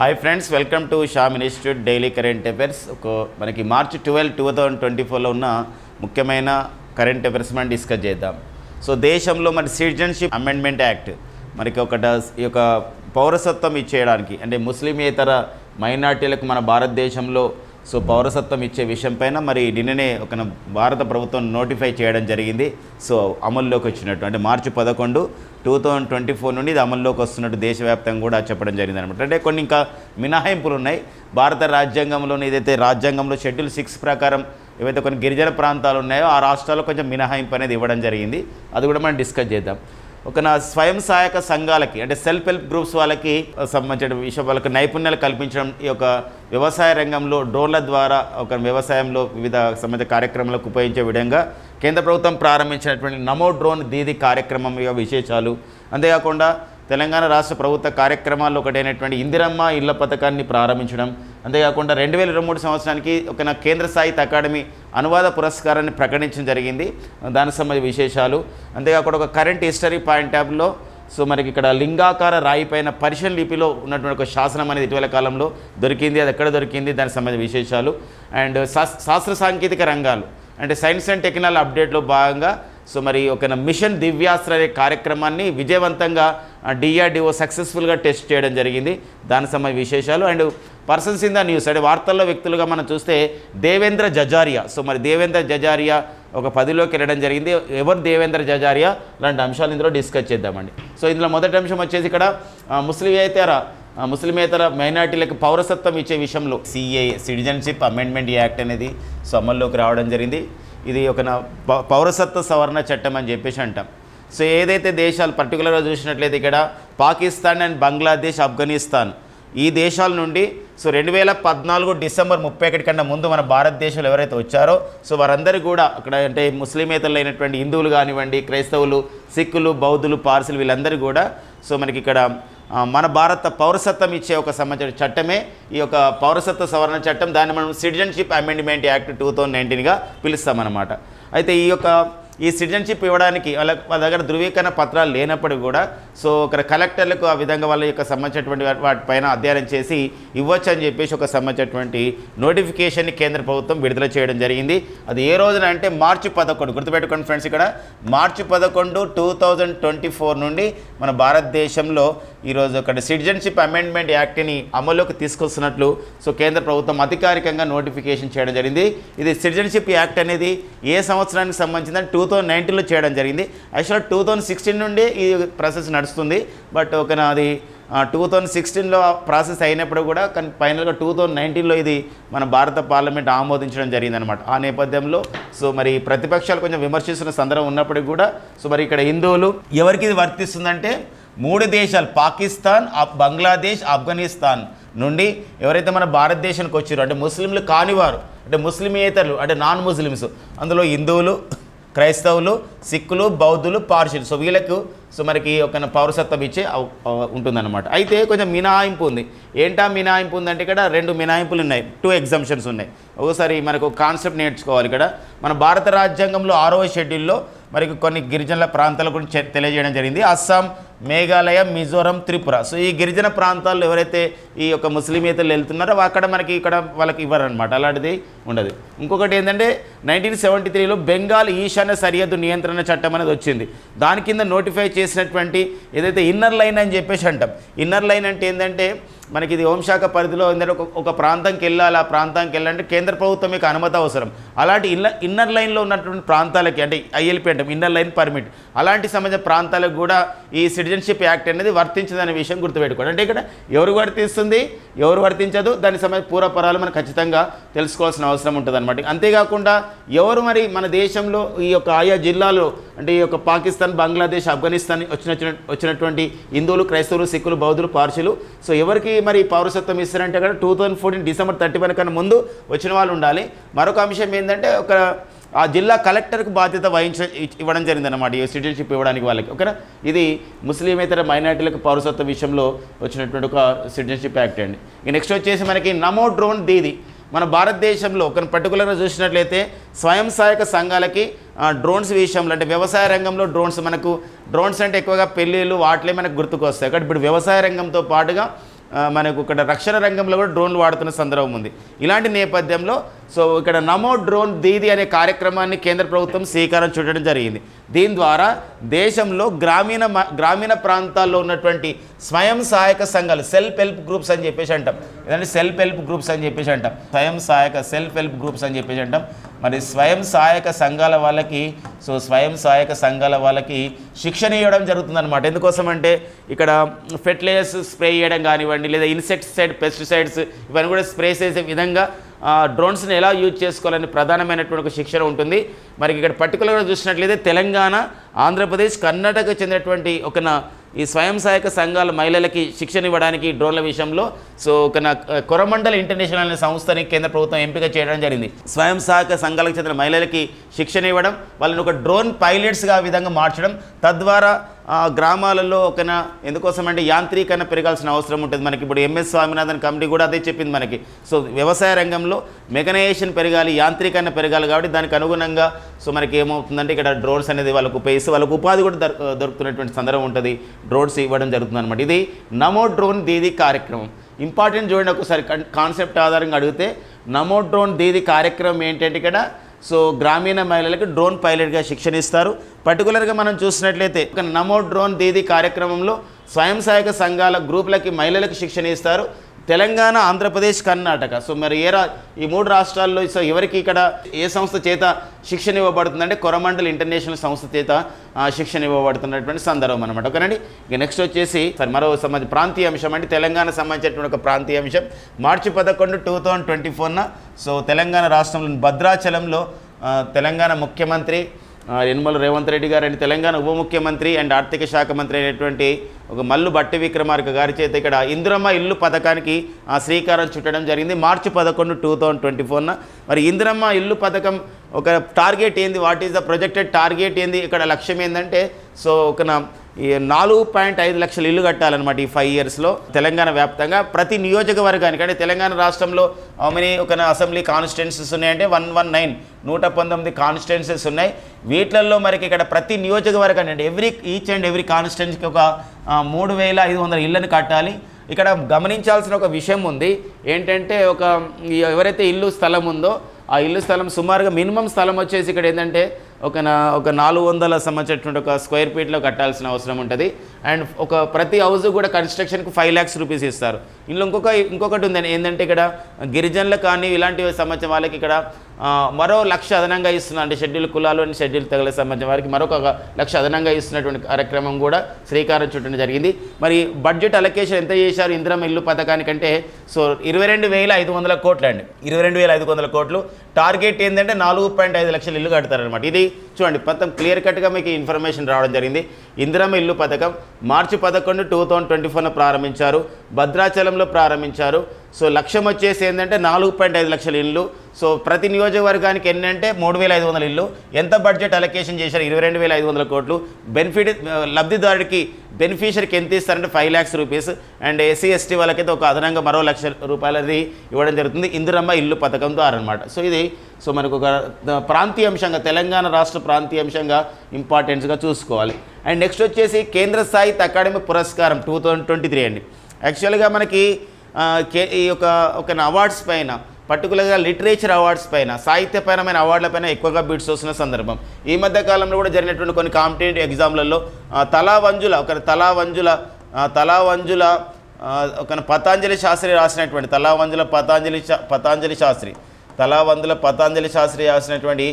Hi friends, welcome to Sam institute daily current affairs. మనకి మార్చి 12, 2024లో ఉన్న ముఖ్యమైన కరెంట్ అఫైర్స్ మనం డిస్కస్ చేద్దాం. సో దేశంలో మరి సిటిజన్షిప్ అమెండ్మెంట్ యాక్ట్ మనకి ఈ యొక్క పౌరసత్వం ఇచ్చేయడానికి అంటే ముస్లిమేతర మైనార్టీలకు మన భారతదేశంలో పౌరసత్వం ఇచ్చే విషయం పైన మరి నిన్ననే భారత ప్రభుత్వం నోటిఫై చేయడం జరిగింది. అమల్లోకి వచ్చినట్టు అంటే మార్చి 11, 2024 నుండి ఇది అమల్లోకి వస్తున్నట్టు దేశవ్యాప్తంగా కూడా చెప్పడం జరిగింది అనమాట. అంటే కొన్ని ఇంకా మినహాయింపులు ఉన్నాయి. భారత రాజ్యాంగంలోని ఏదైతే రాజ్యాంగంలో షెడ్యూల్ 6 ప్రకారం ఏవైతే కొన్ని గిరిజన ప్రాంతాలు ఉన్నాయో ఆ రాష్ట్రాల్లో కొంచెం మినహాయింపు అనేది ఇవ్వడం జరిగింది. అది కూడా మనం డిస్కస్ చేద్దాం. స్వయం సహాయక సంఘాలకి అంటే సెల్ఫ్ హెల్ప్ గ్రూప్స్ వాళ్ళకి సంబంధించిన విషయం వాళ్ళకి నైపుణ్యాలు కల్పించడం, ఈ యొక్క వ్యవసాయ రంగంలో డ్రోన్ల ద్వారా వ్యవసాయంలో వివిధ సంబంధిత కార్యక్రమాలకు ఉపయోగించే విధంగా కేంద్ర ప్రభుత్వం ప్రారంభించినటువంటి నమో డ్రోన్ దీదీ కార్యక్రమం విశేషాలు. అంతేకాకుండా తెలంగాణ రాష్ట్ర ప్రభుత్వ కార్యక్రమాల్లో ఒకటైనటువంటి ఇందిరమ్మ ఇళ్ల పథకాన్ని ప్రారంభించడం, అంతేకాకుండా 2023 సంవత్సరానికి కేంద్ర సాహిత్య అకాడమీ అనువాద పురస్కారాన్ని ప్రకటించడం జరిగింది. దానికి సంబంధించిన విశేషాలు. అంతేకాకుండా ఒక కరెంట్ హిస్టరీ పాయింట్ ట్యాబ్లో మనకి ఇక్కడ లింగాకార రాయి పైన పర్షియన్ లిపిలో ఉన్నటువంటి ఒక శాసనం అనేది ఇటీవల కాలంలో దొరికింది. అది ఎక్కడ దొరికింది, దానికి సంబంధించిన విశేషాలు. అండ్ శాస్త్ర సాంకేతిక రంగాలు అంటే సైన్స్ అండ్ టెక్నాలజీ అప్డేట్లో భాగంగా మరి మిషన్ దివ్యాస్త్ర అనే కార్యక్రమాన్ని విజయవంతంగా DRDO సక్సెస్ఫుల్గా టెస్ట్ చేయడం జరిగింది. దానికి సంబంధించిన విశేషాలు. And persons in the news అంటే వార్తల్లో వ్యక్తులుగా మనం చూస్తే దేవేంద్ర జజారియా. మరి దేవేంద్ర జజారియా 10లోకి వెళ్ళడం జరిగింది. ఎవరు దేవేంద్ర జజారియా లాంటి అంశాలు ఇందులో డిస్కస్ చేద్దామండి. ఇందులో మొదటి అంశం వచ్చేసి ఇక్కడ ముస్లిమేతర మైనార్టీలకు పౌరసత్వం ఇచ్చే విషయంలో CAA సిటిజన్షిప్ అమెండ్మెంట్ యాక్ట్ అనేది అమల్లోకి రావడం జరిగింది. ఇది పౌరసత్వ సవరణ చట్టం అని చెప్పేసి అంటాం. ఏదైతే దేశాలు పర్టికులర్గా చూసినట్లయితే ఇక్కడ పాకిస్తాన్ అండ్ బంగ్లాదేశ్, ఆఫ్ఘనిస్తాన్ ఈ దేశాల నుండి 2014 డిసెంబర్ 31 కన్నా ముందు మన భారతదేశంలో ఎవరైతే వచ్చారో వారందరూ కూడా అక్కడ అంటే ముస్లిమేతరులు అయినటువంటి హిందువులు కానివ్వండి, క్రైస్తవులు, సిక్కులు, బౌద్ధులు, పార్సీలు వీళ్ళందరూ కూడా మనకి ఇక్కడ మన భారత పౌరసత్వం ఇచ్చే సంబంధించిన చట్టమే ఈ యొక్క పౌరసత్వ సవరణ చట్టం. దాన్ని మనం సిటిజన్షిప్ అమెండ్మెంట్ యాక్ట్ 2019గా పిలుస్తామన్నమాట. అయితే ఈ సిటిజన్షిప్ ఇవ్వడానికి వాళ్ళ దగ్గర ధృవీకరణ పత్రాలు లేనప్పుడు కూడా కలెక్టర్లకు ఆ విధంగా వాళ్ళ యొక్క సంబంధించినటువంటి వాటిపైన అధ్యయనం చేసి ఇవ్వచ్చు అని చెప్పేసి సంబంధించినటువంటి నోటిఫికేషన్ని కేంద్ర ప్రభుత్వం విడుదల చేయడం జరిగింది. అది ఏ రోజున అంటే మార్చి 11. గుర్తుపెట్టుకోండి ఫ్రెండ్స్, ఇక్కడ మార్చి 11, 2024 నుండి మన భారతదేశంలో ఈరోజు సిటిజన్షిప్ అమెండ్మెంట్ యాక్ట్ని అమలులోకి తీసుకొస్తున్నట్లు కేంద్ర ప్రభుత్వం అధికారికంగా నోటిఫికేషన్ చేయడం జరిగింది. ఇది సిటిజన్షిప్ యాక్ట్ అనేది ఏ సంవత్సరానికి సంబంధించిందని 2019లో చేయడం జరిగింది. యాక్చువల్గా 2016 నుండి ఈ ప్రాసెస్ నడుస్తుంది. బట్ అది 2016లో ప్రాసెస్ అయినప్పుడు కూడా కానీ ఫైనల్గా 2019లో ఇది మన భారత పార్లమెంట్ ఆమోదించడం జరిగిందనమాట. ఆ నేపథ్యంలో మరి ప్రతిపక్షాలు కొంచెం విమర్శిస్తున్న సందర్భం ఉన్నప్పటికీ కూడా మరి ఇక్కడ హిందువులు ఎవరికి ఇది వర్తిస్తుందంటే 3 దేశాలు పాకిస్తాన్, బంగ్లాదేశ్, ఆఫ్ఘనిస్తాన్ నుండి ఎవరైతే మన భారతదేశానికి వచ్చారో అంటే ముస్లింలు కానివారు అంటే ముస్లిమేతరులు అంటే నాన్ ముస్లిమ్స్, అందులో హిందువులు, క్రైస్తవులు, సిక్కులు, బౌద్ధులు, పార్సీలు వీళ్ళకు మనకి పౌరసత్వం ఇచ్చే ఉంటుందన్నమాట. అయితే కొంచెం మినహాయింపు ఉంది. ఏంటా మినహాయింపు ఉందంటే ఇక్కడ 2 మినహాయింపులు ఉన్నాయి, 2 ఎగ్జంప్షన్స్ ఉన్నాయి. ఒకసారి మనకు కాన్సెప్ట్ నేర్చుకోవాలి. ఇక్కడ మన భారత రాజ్యాంగంలో 6వ షెడ్యూల్లో మరి కొన్ని గిరిజనుల ప్రాంతాల గురించి తెలియజేయడం జరిగింది. అస్సాం, మేఘాలయ, మిజోరం, త్రిపుర. ఈ గిరిజన ప్రాంతాల్లో ఎవరైతే ఈ ముస్లిమేతరులు వెళ్తున్నారో అక్కడ మనకి ఇక్కడ వాళ్ళకి ఇవ్వరనమాట, అలాంటిది ఉండదు. ఇంకొకటి ఏంటంటే 1973లో బెంగాల్ ఈశాన్య సరిహద్దు నియంత్రణ చట్టం అనేది వచ్చింది. దాని కింద నోటిఫై చేసినటువంటి ఏదైతే ఇన్నర్ లైన్ అని చెప్పేసి అంటాం. ఇన్నర్ లైన్ అంటే ఏంటంటే మనకి ఇది హోంశాఖ పరిధిలో ఏంటంటే ఒక ప్రాంతంకి వెళ్ళాలి, ఆ ప్రాంతానికి వెళ్ళాలంటే కేంద్ర ప్రభుత్వం యొక్క అనుమతి అవసరం. అలాంటి ఇన్నర్ లైన్లో ఉన్నటువంటి ప్రాంతాలకి అంటే ILP అంటాం, ఇన్నర్ లైన్ పర్మిట్, అలాంటి సంబంధించిన ప్రాంతాలకు కూడా ఈ సిటిజన్షిప్ యాక్ట్ అనేది వర్తించదనే విషయం గుర్తుపెట్టుకోండి. అంటే ఇక్కడ ఎవరు వర్తిస్తుంది, ఎవరు వర్తించదు, దానికి సంబంధించిన పూర్వపరాలు మనం ఖచ్చితంగా తెలుసుకోవాల్సిన అవసరం ఉంటుంది అనమాట. అంతేకాకుండా ఎవరు మరి మన దేశంలో ఈ ఆయా జిల్లాలో అంటే ఈ పాకిస్తాన్, బంగ్లాదేశ్, ఆఫ్ఘనిస్తాన్ వచ్చినటువంటి హిందువులు, క్రైస్తవులు, సిక్కులు, బౌద్ధులు, పార్సీలు ఎవరికి మరి పౌరసత్వం ఇస్తారంటే అక్కడ 2014 డిసెంబర్ 31 కన్నా ముందు వచ్చిన వాళ్ళు ఉండాలి. మరొక అంశం ఏంటంటే ఆ జిల్లా కలెక్టర్కు బాధ్యత ఇవ్వడం జరిగిందన్నమాట ఈ సిటిజన్షిప్ ఇవ్వడానికి వాళ్ళకి. ఓకేనా, ఇది ముస్లిమేతర మైనార్టీలకు పౌరసత్వ విషయంలో వచ్చినటువంటి ఒక సిటిజన్షిప్ యాక్ట్ అండి. నెక్స్ట్ వచ్చేసి మనకి నమో డ్రోన్ దీదీ. మన భారతదేశంలో పర్టికులర్గా చూసినట్లయితే స్వయం సహాయక సంఘాలకి డ్రోన్స్ విషయంలో అంటే వ్యవసాయ రంగంలో డ్రోన్స్ అంటే ఎక్కువగా పెళ్ళిళ్ళు వాటిలే మనకు గుర్తుకొస్తాయి. కాబట్టి ఇప్పుడు వ్యవసాయ రంగంతో పాటుగా మనకు ఇక్కడ రక్షణ రంగంలో కూడా డ్రోన్లు వాడుతున్న సందర్భం ఉంది. ఇలాంటి నేపథ్యంలో సో ఇక్కడ నమో డ్రోన్ దీదీ అనే కార్యక్రమాన్ని కేంద్ర ప్రభుత్వం శ్రీకారం చుట్టడం జరిగింది. దీని ద్వారా దేశంలో గ్రామీణ ప్రాంతాల్లో ఉన్నటువంటి స్వయం సహాయక సంఘాలు సెల్ఫ్ హెల్ప్ గ్రూప్స్ అని చెప్పేసి అంటాం. ఇదంటే సెల్ఫ్ హెల్ప్ గ్రూప్స్ అని చెప్పేసి అంటాం. సెల్ఫ్ హెల్ప్ గ్రూప్స్ అని చెప్పేసి అంటాం. మరి స్వయం సహాయక సంఘాల వాళ్ళకి శిక్షణ ఇవ్వడం జరుగుతుందన్నమాట. ఎందుకోసం అంటే ఇక్కడ ఫెర్టిలైజర్స్ స్ప్రే చేయడం కానివ్వండి, లేదా ఇన్సెక్టిసైడ్, పెస్టిసైడ్స్ ఇవన్నీ కూడా స్ప్రే చేసే విధంగా డ్రోన్స్ని ఎలా యూజ్ చేసుకోవాలని ప్రధానమైనటువంటి ఒక శిక్షణ ఉంటుంది. మరి ఇక్కడ పర్టికులర్గా చూసినట్లయితే తెలంగాణ, ఆంధ్రప్రదేశ్, కర్ణాటకకు చెందినటువంటి ఈ స్వయం సహాయక సంఘాల మహిళలకి శిక్షణ ఇవ్వడానికి డ్రోన్ల విషయంలో సో కొరమండల్ ఇంటర్నేషనల్ అనే సంస్థని కేంద్ర ప్రభుత్వం ఎంపిక చేయడం జరిగింది. స్వయం సహాయక సంఘాలకు చెందిన మహిళలకి శిక్షణ ఇవ్వడం, వాళ్ళని ఒక డ్రోన్ పైలట్స్గా ఆ విధంగా మార్చడం, తద్వారా గ్రామాలలో ఎందుకోసం అంటే యాంత్రీకరణ పెరగాల్సిన అవసరం ఉంటుంది. మనకి ఇప్పుడు ఎంఎస్ స్వామినాథన్ కమిటీ కూడా అదే చెప్పింది మనకి. సో వ్యవసాయ రంగంలో మెకనైజేషన్ పెరగాలి, యాంత్రీకరణ పెరగాలి. కాబట్టి దానికి అనుగుణంగా సో మనకి ఏమవుతుందంటే ఇక్కడ డ్రోన్స్ అనేది వాళ్ళకు ఉపయోగిస్తే వాళ్ళకు ఉపాధి కూడా దొరుకుతున్నటువంటి సందర్భం ఉంటుంది. డ్రోన్స్ ఇవ్వడం జరుగుతుంది అనమాట. ఇది నమో డ్రోన్ దీదీ కార్యక్రమం. ఇంపార్టెంట్ చూడండి, ఒకసారి కాన్సెప్ట్ ఆధారంగా అడిగితే నమో డ్రోన్ దీదీ కార్యక్రమం ఏంటంటే ఇక్కడ సో గ్రామీణ మహిళలకు డ్రోన్ పైలట్గా శిక్షణ ఇస్తారు. పర్టికులర్గా మనం చూసినట్లయితే నమో డ్రోన్ దీదీ కార్యక్రమంలో స్వయం సహాయక సంఘాల గ్రూపులకి మహిళలకు శిక్షణ ఇస్తారు. తెలంగాణ, ఆంధ్రప్రదేశ్, కర్ణాటక సో మరి ఈ 3 రాష్ట్రాల్లో సో ఎవరికి ఇక్కడ ఏ సంస్థ చేత శిక్షణ ఇవ్వబడుతుందంటే కొరమండల్ ఇంటర్నేషనల్ సంస్థ చేత శిక్షణ ఇవ్వబడుతున్నటువంటి సందర్భం అనమాట. ఓకేనండి. ఇక నెక్స్ట్ వచ్చేసి మరో ప్రాంతీయ అంశం అంటే తెలంగాణ సంబంధించినటువంటి ఒక ప్రాంతీయ అంశం. మార్చి 11, 2024 సో తెలంగాణ రాష్ట్రంలోని భద్రాచలంలో తెలంగాణ ముఖ్యమంత్రి యనమల రేవంత్ రెడ్డి గారు అండ్ తెలంగాణ ఉప ముఖ్యమంత్రి అండ్ ఆర్థిక శాఖ మంత్రి అయినటువంటి ఒక మల్లు భట్టి విక్రమార్క గారి చేత ఇక్కడ ఇందిరమ్మ ఇల్లు పథకానికి శ్రీకారం చుట్టడం జరిగింది. మార్చి 11, 2024. మరి ఇందిరమ్మ ఇల్లు పథకం ఒక టార్గెట్ ఏంది, what is the projected target ఏంది, ఇక్కడ లక్ష్యం ఏంటంటే సో ఒక 4.5 లక్షల ఇల్లు కట్టాలన్నమాట ఈ 5 yearsలో తెలంగాణ వ్యాప్తంగా. ప్రతి నియోజకవర్గానికి అంటే తెలంగాణ రాష్ట్రంలో ఒక అసెంబ్లీ కాన్స్టిట్యున్సీస్ ఉన్నాయంటే 119 కాన్స్టిట్యున్సీస్ ఉన్నాయి. వీటిల్లో మనకి ఇక్కడ ప్రతి నియోజకవర్గాన్ని అంటే ఈచ్ అండ్ ఎవ్రీ కాన్స్టిట్యున్సీకి ఒక 3,500 ఇళ్ళని కట్టాలి. ఇక్కడ గమనించాల్సిన ఒక విషయం ఉంది ఏంటంటే ఎవరైతే ఇల్లు స్థలం ఉందో ఆ ఇల్లు స్థలం సుమారుగా మినిమం స్థలం వచ్చేసి ఇక్కడ ఏంటంటే ఒక 400 సంబంధించినటువంటి ఒక స్క్వేర్ ఫీట్లో కట్టాల్సిన అవసరం ఉంటుంది. అండ్ ప్రతి హౌస్ కూడా కన్స్ట్రక్షన్కి 5 lakhs రూపీస్ ఇస్తారు. ఇందులో ఇంకొకటి ఉంది ఏంటంటే ఇక్కడ గిరిజనులు కానీ ఇలాంటి సంబంధించిన వాళ్ళకి ఇక్కడ మరో 1 లక్ష అదనంగా ఇస్తున్నారు. అంటే షెడ్యూల్ కులాలు అని షెడ్యూల్ తెగలకు సంబంధించిన వారికి మరొక 1 లక్ష అదనంగా ఇస్తున్నటువంటి కార్యక్రమం కూడా శ్రీకారం చుట్టడం జరిగింది. మరి బడ్జెట్ అలొకేషన్ ఎంత చేశారు ఇందిరమ్మ ఇల్లు పథకానికంటే సో 22,500 కోట్లు అండి. 22,500 కోట్లు. టార్గెట్ ఏంటంటే 4.5 లక్షల ఇల్లు కడతారనమాట. ఇది చూడండి మొత్తం క్లియర్ కట్గా మీకు ఇన్ఫర్మేషన్ రావడం జరిగింది. ఇందిరమ్మ ఇల్లు పథకం మార్చి 11, 2024 ప్రారంభించారు. భద్రాచలంలో ప్రారంభించారు. సో లక్ష్యం వచ్చేసి ఏంటంటే 4.5 లక్షల ఇల్లు. సో ప్రతి నియోజకవర్గానికి ఎన్నంటే 3,500 ఇల్లు. ఎంత బడ్జెట్ అలొకేషన్ చేశారు? 22,500 కోట్లు. లబ్ధిదారుడికి బెనిఫిషరీకి ఎంత ఇస్తారంటే 5 lakhs rupees. And SC ST వాళ్ళకైతే ఒక అదనంగా మరో 1 లక్ష రూపాయలది ఇవ్వడం జరుగుతుంది ఇందిరమ్మ ఇల్లు పథకం ద్వారా అనమాట. సో మనకు ఒక ప్రాంతీయ అంశంగా తెలంగాణ రాష్ట్ర ప్రాంతీయ అంశంగా ఇంపార్టెన్స్గా చూసుకోవాలి. అండ్ నెక్స్ట్ వచ్చేసి కేంద్ర సాహిత్య అకాడమీ పురస్కారం 2023 అండి. యాక్చువల్గా మనకి ఈ ఒక అవార్డ్స్ పైన పర్టికులర్గా లిటరేచర్ అవార్డ్స్ పైన సాహిత్యపరమైన అవార్డులపైన ఎక్కువగా బిడ్స్ వస్తున్న సందర్భం. ఈ మధ్య కాలంలో కూడా జరిగినటువంటి కొన్ని కాంపిటేటివ్ ఎగ్జామ్లలో తలా వంజుల పతాంజలి శాస్త్రి రాసినటువంటి పతాంజలి శాస్త్రి రాసినటువంటి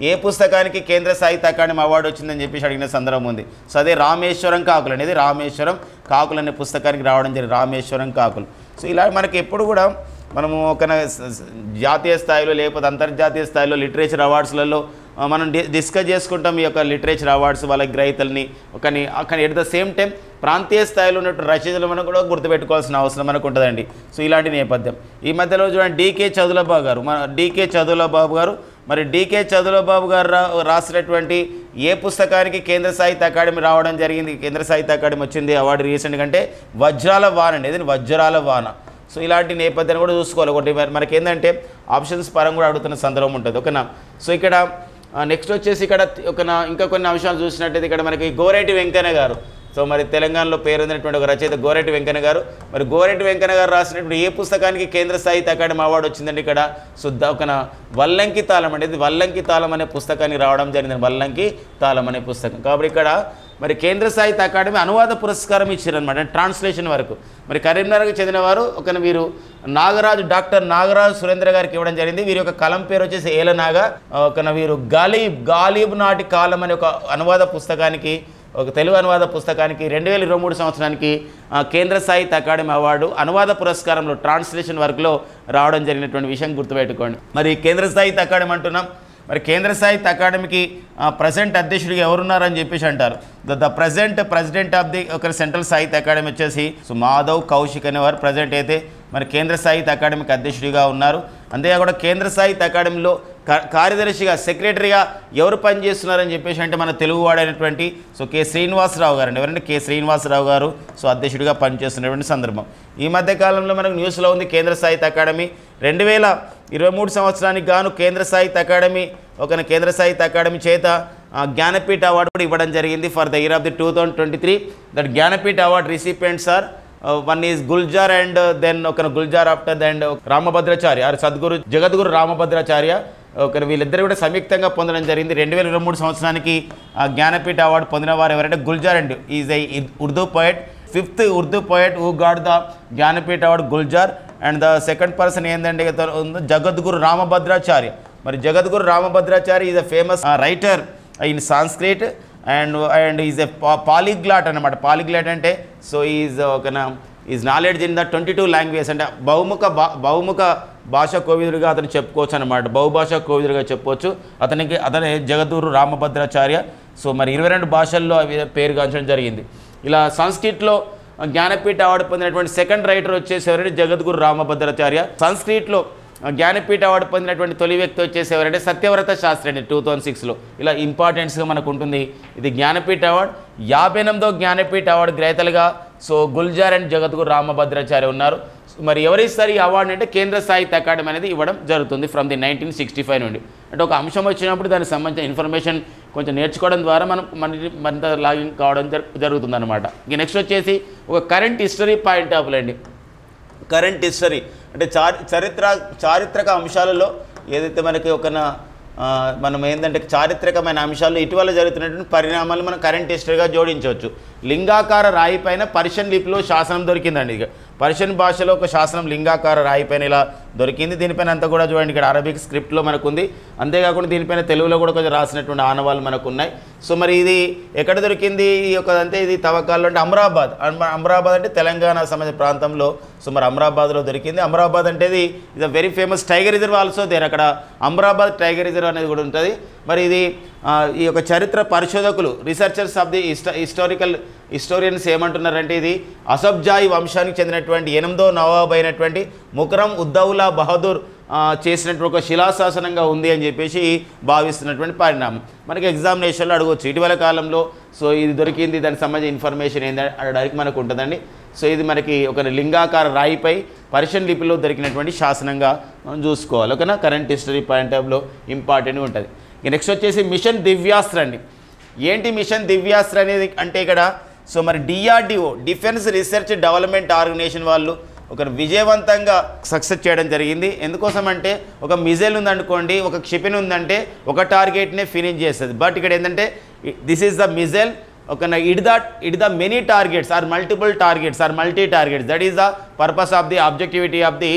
ఏ పుస్తకానికి కేంద్ర సాహిత్య అకాడమీ అవార్డు వచ్చిందని చెప్పేసి అడిగిన సందర్భం ఉంది. సో అదే రామేశ్వరం కాకులు అనే పుస్తకానికి రావడం జరిగింది. రామేశ్వరం కాకులు. సో ఇలా మనకి ఎప్పుడు కూడా మనము ఒక జాతీయ స్థాయిలో లేకపోతే అంతర్జాతీయ స్థాయిలో లిటరేచర్ అవార్డ్స్లలో మనం డిస్కస్ చేసుకుంటాం ఈ యొక్క లిటరేచర్ అవార్డ్స్ వాళ్ళ గ్రహీతల్ని. కానీ ఎట్ ద సేమ్ టైం ప్రాంతీయ స్థాయిలో ఉన్నటువంటి రచయితలు మనం కూడా గుర్తుపెట్టుకోవాల్సిన అవసరం మనకు ఉంటుందండి. సో ఇలాంటి నేపథ్యం. ఈ మధ్యలో చూడండి డీకే చదులబాబు గారు మరి డీకే చదులబాబు గారు రాసినటువంటి ఏ పుస్తకానికి కేంద్ర సాహిత్య అకాడమీ రావడం జరిగింది, కేంద్ర సాహిత్య అకాడమీ వచ్చింది అవార్డు రీసెంట్గా అంటే వజ్రాల వాన అండి. ఇది వజ్రాల వాన. సో ఇలాంటి నేపథ్యాన్ని కూడా చూసుకోవాలి. ఒకటి మనకి ఏంటంటే ఆప్షన్స్ పరంగా కూడా అడుగుతున్న సందర్భం ఉంటుంది. ఓకేనా. సో ఇక్కడ నెక్స్ట్ వచ్చేసి ఇక్కడ ఇంకా కొన్ని అంశాలు చూసినట్టయితే ఇక్కడ మనకి గోరేటి వెంకయ్య గారు సో మరి తెలంగాణలో పేరొందినటువంటి ఒక రచయిత గోరెటి వెంకన్న గారు. మరి గోరెటి వెంకన్న గారు రాసినటువంటి ఏ పుస్తకానికి కేంద్ర సాహిత్య అకాడమీ అవార్డు వచ్చిందండి ఇక్కడ? ఒక వల్లంకి తాళం అంటే ఇది వల్లంకి తాళం అనే పుస్తకానికి రావడం జరిగింది. వల్లంకి తాళం అనే పుస్తకం. కాబట్టి ఇక్కడ మరి కేంద్ర సాహిత్య అకాడమీ అనువాద పురస్కారం ఇచ్చారనమాట, ట్రాన్స్లేషన్ వరకు. మరి కరీంనగర్కి చెందినవారు వీరు నాగరాజు, డాక్టర్ నాగరాజు సురేంద్ర గారికి ఇవ్వడం జరిగింది. వీరి యొక్క కలం పేరు వచ్చేసి ఏలనాగా. వీరు గాలిబ్ నాటి కాలం అనే ఒక అనువాద పుస్తకానికి, ఒక తెలుగు అనువాద పుస్తకానికి 2023 సంవత్సరానికి కేంద్ర సాహిత్య అకాడమీ అవార్డు అనువాద పురస్కారంలో ట్రాన్స్లేషన్ వర్క్లో రావడం జరిగినటువంటి విషయం గుర్తుపెట్టుకోండి. మరి కేంద్ర సాహిత్య అకాడమీ అంటున్నాం. మరి కేంద్ర సాహిత్య అకాడమీకి ప్రజెంట్ అధ్యక్షుడిగా ఎవరున్నారని చెప్పేసి అంటారు. The president of the central సాహిత్య అకాడమీ వచ్చేసి మాధవ్ కౌశిక్ అనేవారు ప్రజెంట్ అయితే మరి కేంద్ర సాహిత్య అకాడమీకి అధ్యక్షుడిగా ఉన్నారు. అంతేకాకుండా కేంద్ర సాహిత్య అకాడమీలో కార్యదర్శిగా, సెక్రటరీగా ఎవరు పనిచేస్తున్నారని చెప్పేసి అంటే మన తెలుగువాడైనటువంటి కె శ్రీనివాసరావు గారు అండి. ఎవరంటే కె శ్రీనివాసరావు గారు అధ్యక్షుడిగా పనిచేస్తున్నటువంటి సందర్భం. ఈ మధ్య కాలంలో మనకు న్యూస్లో ఉంది కేంద్ర సాహిత్య అకాడమీ 2023 సంవత్సరానికి గాను కేంద్ర సాహిత్య అకాడమీ చేత జ్ఞానపీఠ అవార్డు కూడా ఇవ్వడం జరిగింది for the year of the 2023. That Jnanpith award recipients are one is Gulzar and then Gulzar after then Rambhadracharya or Sadguru Jagadguru Rambhadracharya. వీళ్ళిద్దరు కూడా సంయుక్తంగా పొందడం జరిగింది. 2023 సంవత్సరానికి జ్ఞానపీఠ అవార్డు పొందిన వారు ఎవరంటే Gulzar and is a Urdu poet, 5th Urdu poet who got the Jnanpith award Gulzar. And the second person ఏంటంటే జగద్గురు రామభద్రాచార్య. మరి Jagadguru Rambhadracharya is a famous writer in Sanskrit and is a polyglot అనమాట. పాలిగ్లాట్ అంటే is knowledge in the 22 language అంటే బహుముఖ భాషా కోవిదుడిగా అతను చెప్పుకోవచ్చు అనమాట. బహుభాషా కోవిదుడిగా చెప్పవచ్చు. అతనే జగద్గురు రామభద్రాచార్య. మరి 22 భాషల్లో పేరుగాంచడం జరిగింది. ఇలా సంస్కృత్లో జ్ఞానపీఠ అవార్డు పొందినటువంటి సెకండ్ రైటర్ వచ్చేసేవారంటే జగద్గురు రామభద్రాచార్య. సంస్కృత్లో జ్ఞానపీఠ అవార్డు పొందినటువంటి తొలి వ్యక్తి వచ్చేసేవారంటే సత్యవ్రత శాస్త్రి అండి 2006లో. ఇలా ఇంపార్టెన్స్గా మనకు ఉంటుంది. ఇది జ్ఞానపీఠ అవార్డు. 58వ జ్ఞానపీఠ అవార్డు గ్రహీతలుగా గుల్జార్ అండ్ జగద్గురు రామభద్రాచార్య ఉన్నారు. మరి ఎవరిస్తారు ఈ అవార్డు అంటే కేంద్ర సాహిత్య అకాడమీ అనేది ఇవ్వడం జరుగుతుంది ఫ్రమ్ ది 1965 నుండి. అంటే ఒక అంశం వచ్చినప్పుడు దానికి సంబంధించిన ఇన్ఫర్మేషన్ కొంచెం నేర్చుకోవడం ద్వారా మనం మరింత లాగింగ్ కావడం జరుగుతుంది అనమాట. ఇక నెక్స్ట్ వచ్చేసి ఒక current history point of view అండి. కరెంట్ హిస్టరీ అంటే చారిత్రక అంశాలలో ఏదైతే మనకి మనం ఏంటంటే చారిత్రకమైన అంశాల్లో ఇటీవల జరుగుతున్నటువంటి పరిణామాలు మనం కరెంట్ హిస్టరీగా జోడించవచ్చు. లింగాకార రాయి పైన పర్షియన్ లిపిలో శాసనం దొరికిందండి. ఇక పర్షియన్ భాషలో ఒక శాసనం లింగాకార రాయి పైన ఇలా దొరికింది. దీనిపైన అంతా కూడా చూడండి ఇక్కడ అరబిక్ స్క్రిప్ట్లో మనకు ఉంది. అంతేకాకుండా దీనిపైన తెలుగులో కూడా కొంచెం రాసినటువంటి ఆనవాళ్ళు మనకు ఉన్నాయి. మరి ఇది ఎక్కడ దొరికింది? అంటే ఇది తవ్వకాల్లో అంటే అమరాబాద్ అంటే తెలంగాణ సంబంధించిన ప్రాంతంలో. మరి అమరాబాద్లో దొరికింది. అమరాబాద్ అంటే ఇది a very famous tiger reserve also there. అక్కడ అమరాబాద్ టైగర్ రిజర్వ్ అనేది కూడా ఉంటుంది. మరి ఇది ఈ యొక్క చరిత్ర పరిశోధకులు, రీసెర్చర్స్ ఆఫ్ ది హిస్టోరియన్స్ ఏమంటున్నారంటే ఇది అసబ్జాయి వంశానికి చెందినటువంటి 8వ నవాబ్ అయినటువంటి ముకరం ఉద్దౌలా బహదూర్ చేసినటువంటి ఒక శిలాశాసనంగా ఉంది అని చెప్పేసి భావిస్తున్నటువంటి పరిణామం. మనకి ఎగ్జామినేషన్లో అడగవచ్చు ఇటీవల కాలంలో. ఇది దొరికింది, దానికి సంబంధించిన ఇన్ఫర్మేషన్ ఏంటంటే అడగడానికి మనకు ఉంటుందండి. ఇది మనకి ఒక లింగాకార రాయిపై పర్షియన్ లిపిలో దొరికినటువంటి శాసనంగా మనం చూసుకోవాలి. ఓకేనా? కరెంట్ హిస్టరీ పాయింట్ ఆఫ్ వ్యూలో ఇంపార్టెంట్గా ఉంటుంది. నెక్స్ట్ వచ్చేసి మిషన్ దివ్యాస్త్ర అండి. ఏంటి మిషన్ దివ్యాస్త్ర అనేది అంటే ఇక్కడ మరి DRDO defence research development organisation వాళ్ళు విజయవంతంగా సక్సెస్ చేయడం జరిగింది. ఎందుకోసం అంటే ఒక మిజైల్ ఉందనుకోండి, ఒక క్షిపణి ఉందంటే ఒక టార్గెట్నే ఫినిష్ చేస్తుంది. బట్ ఇక్కడ ఏంటంటే this is the missile it the many targets or multiple targets or multi targets. That is the purpose of the objectivity of the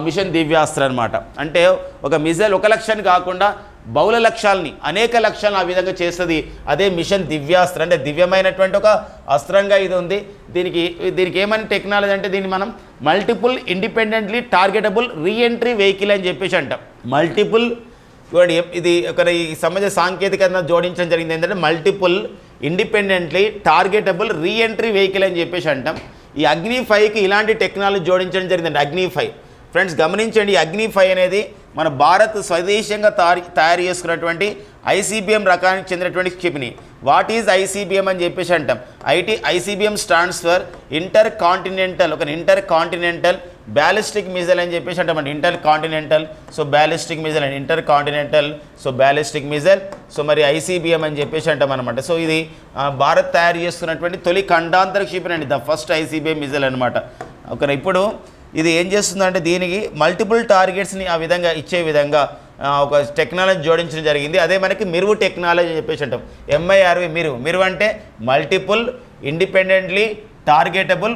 mission Divyastra అనమాట. అంటే ఒక మిజైల్ ఒక లక్ష్యాన్ని కాకుండా బహుళ లక్ష్యాలని, అనేక లక్ష్యాలను ఆ విధంగా చేస్తుంది. అదే మిషన్ దివ్యాస్త్ర అంటే దివ్యమైనటువంటి ఒక అస్త్రంగా ఇది ఉంది. దీనికి ఏమని టెక్నాలజీ అంటే దీన్ని మనం multiple independently targetable reentry vehicle అని చెప్పేసి అంటాం. మల్టిపుల్ ఇది ఈ సంబంధించిన సాంకేతికత జోడించడం జరిగింది. ఏంటంటే multiple independently targetable reentry vehicle అని చెప్పేసి అంటాం. ఈ అగ్ని 5కి ఇలాంటి టెక్నాలజీ జోడించడం జరిగిందండి. అగ్ని 5 ఫ్రెండ్స్ గమనించండి. అగ్ని 5 అనేది మన భారత్ స్వదేశంగా తయారు చేసుకున్నటువంటి ICBM రకానికి చెందినటువంటి క్షిపణి. వాట్ ఈజ్ ICBM అని చెప్పేసి అంటాం. ICBM stands for intercontinental ballistic missile అని చెప్పేసి అంటామండి. Intercontinental, so ballistic missile అండి, intercontinental, so ballistic missile, so మరి ICBM అని చెప్పేసి అంటాం అనమాట. సో ఇది భారత్ తయారు చేస్తున్నటువంటి తొలి ఖండాంతర క్షిపణి అండి, ద ఫస్ట్ ICBM మిజైల్ అనమాట. ఓకే, ఇప్పుడు ఇది ఏం చేస్తుందంటే దీనికి మల్టిపుల్ టార్గెట్స్ని ఆ విధంగా ఇచ్చే విధంగా ఒక టెక్నాలజీ జోడించడం జరిగింది. అదే మనకి మిరువు టెక్నాలజీ అని చెప్పేసి అంటాం. MIRV మిరువు అంటే multiple independently targetable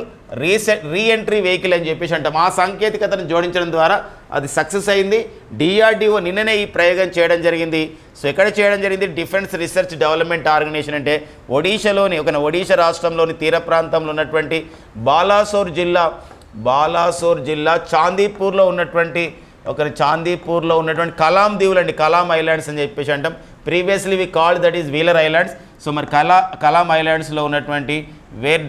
reentry vehicle అని చెప్పేసి అంటాం. ఆ సాంకేతికతను జోడించడం ద్వారా అది సక్సెస్ అయింది. DRDO నిన్ననే ఈ ప్రయోగం చేయడం జరిగింది. సో ఎక్కడ చేయడం జరిగింది? డిఫెన్స్ రీసెర్చ్ డెవలప్మెంట్ ఆర్గనైజేషన్ అంటే ఒడిషా రాష్ట్రంలోని తీర ప్రాంతంలో ఉన్నటువంటి బాలాసోర్ జిల్లా చాందీపూర్లో ఉన్నటువంటి కలాం దీవులు అండి, కలాం ఐలాండ్స్ అని చెప్పేసి అంటాం. Previously we called that is Wheeler islands. So మరి కలాం ఐలాండ్స్లో ఉన్నటువంటి where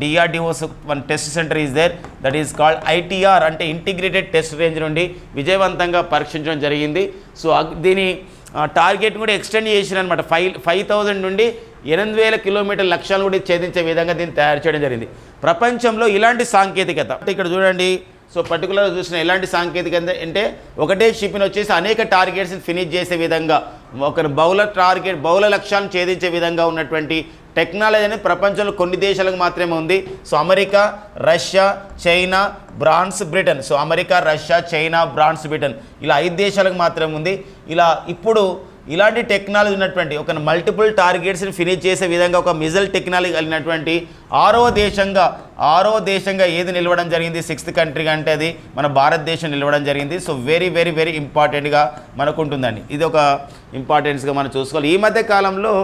DRDO's one test centre is there, that is called ITR అంటే ఇంటిగ్రేటెడ్ టెస్ట్ రేంజ్ నుండి విజయవంతంగా పరీక్షించడం జరిగింది. సో దీని టార్గెట్ కూడా ఎక్స్టెండ్ చేసిన అనమాట. 5,000 నుండి 8,000 కిలోమీటర్ల లక్ష్యాలను కూడా ఛేదించే విధంగా దీన్ని తయారు చేయడం జరిగింది. ప్రపంచంలో ఇలాంటి సాంకేతికత ఇక్కడ చూడండి. సో పర్టికులర్గా చూసిన ఎలాంటి సాంకేతికత అంటే ఒకటే క్షిపణి వచ్చేసి అనేక టార్గెట్స్ని ఫినిష్ చేసే విధంగా, ఒక బహుళ లక్ష్యాలను ఛేదించే విధంగా ఉన్నటువంటి టెక్నాలజీ అనేది ప్రపంచంలో కొన్ని దేశాలకు మాత్రమే ఉంది. So America, Russia, China, Britain. So America, Russia, China, Britain ఇలా 5 దేశాలకు మాత్రమే ఉంది. ఇప్పుడు ఇలాంటి టెక్నాలజీ ఉన్నటువంటి ఒక మల్టిపుల్ టార్గెట్స్ని ఫినిష్ చేసే విధంగా ఒక మిజైల్ టెక్నాలజీ కలిగినటువంటి ఆరో దేశంగా ఏది నిలవడం జరిగింది? 6th కంట్రీగా అంటే అది మన భారతదేశం నిలవడం జరిగింది. సో వెరీ వెరీ వెరీ ఇంపార్టెంట్గా మనకు ఉంటుందండి. ఇది ఒక ఇంపార్టెన్స్గా మనం చూసుకోవాలి. ఈ మధ్య కాలంలో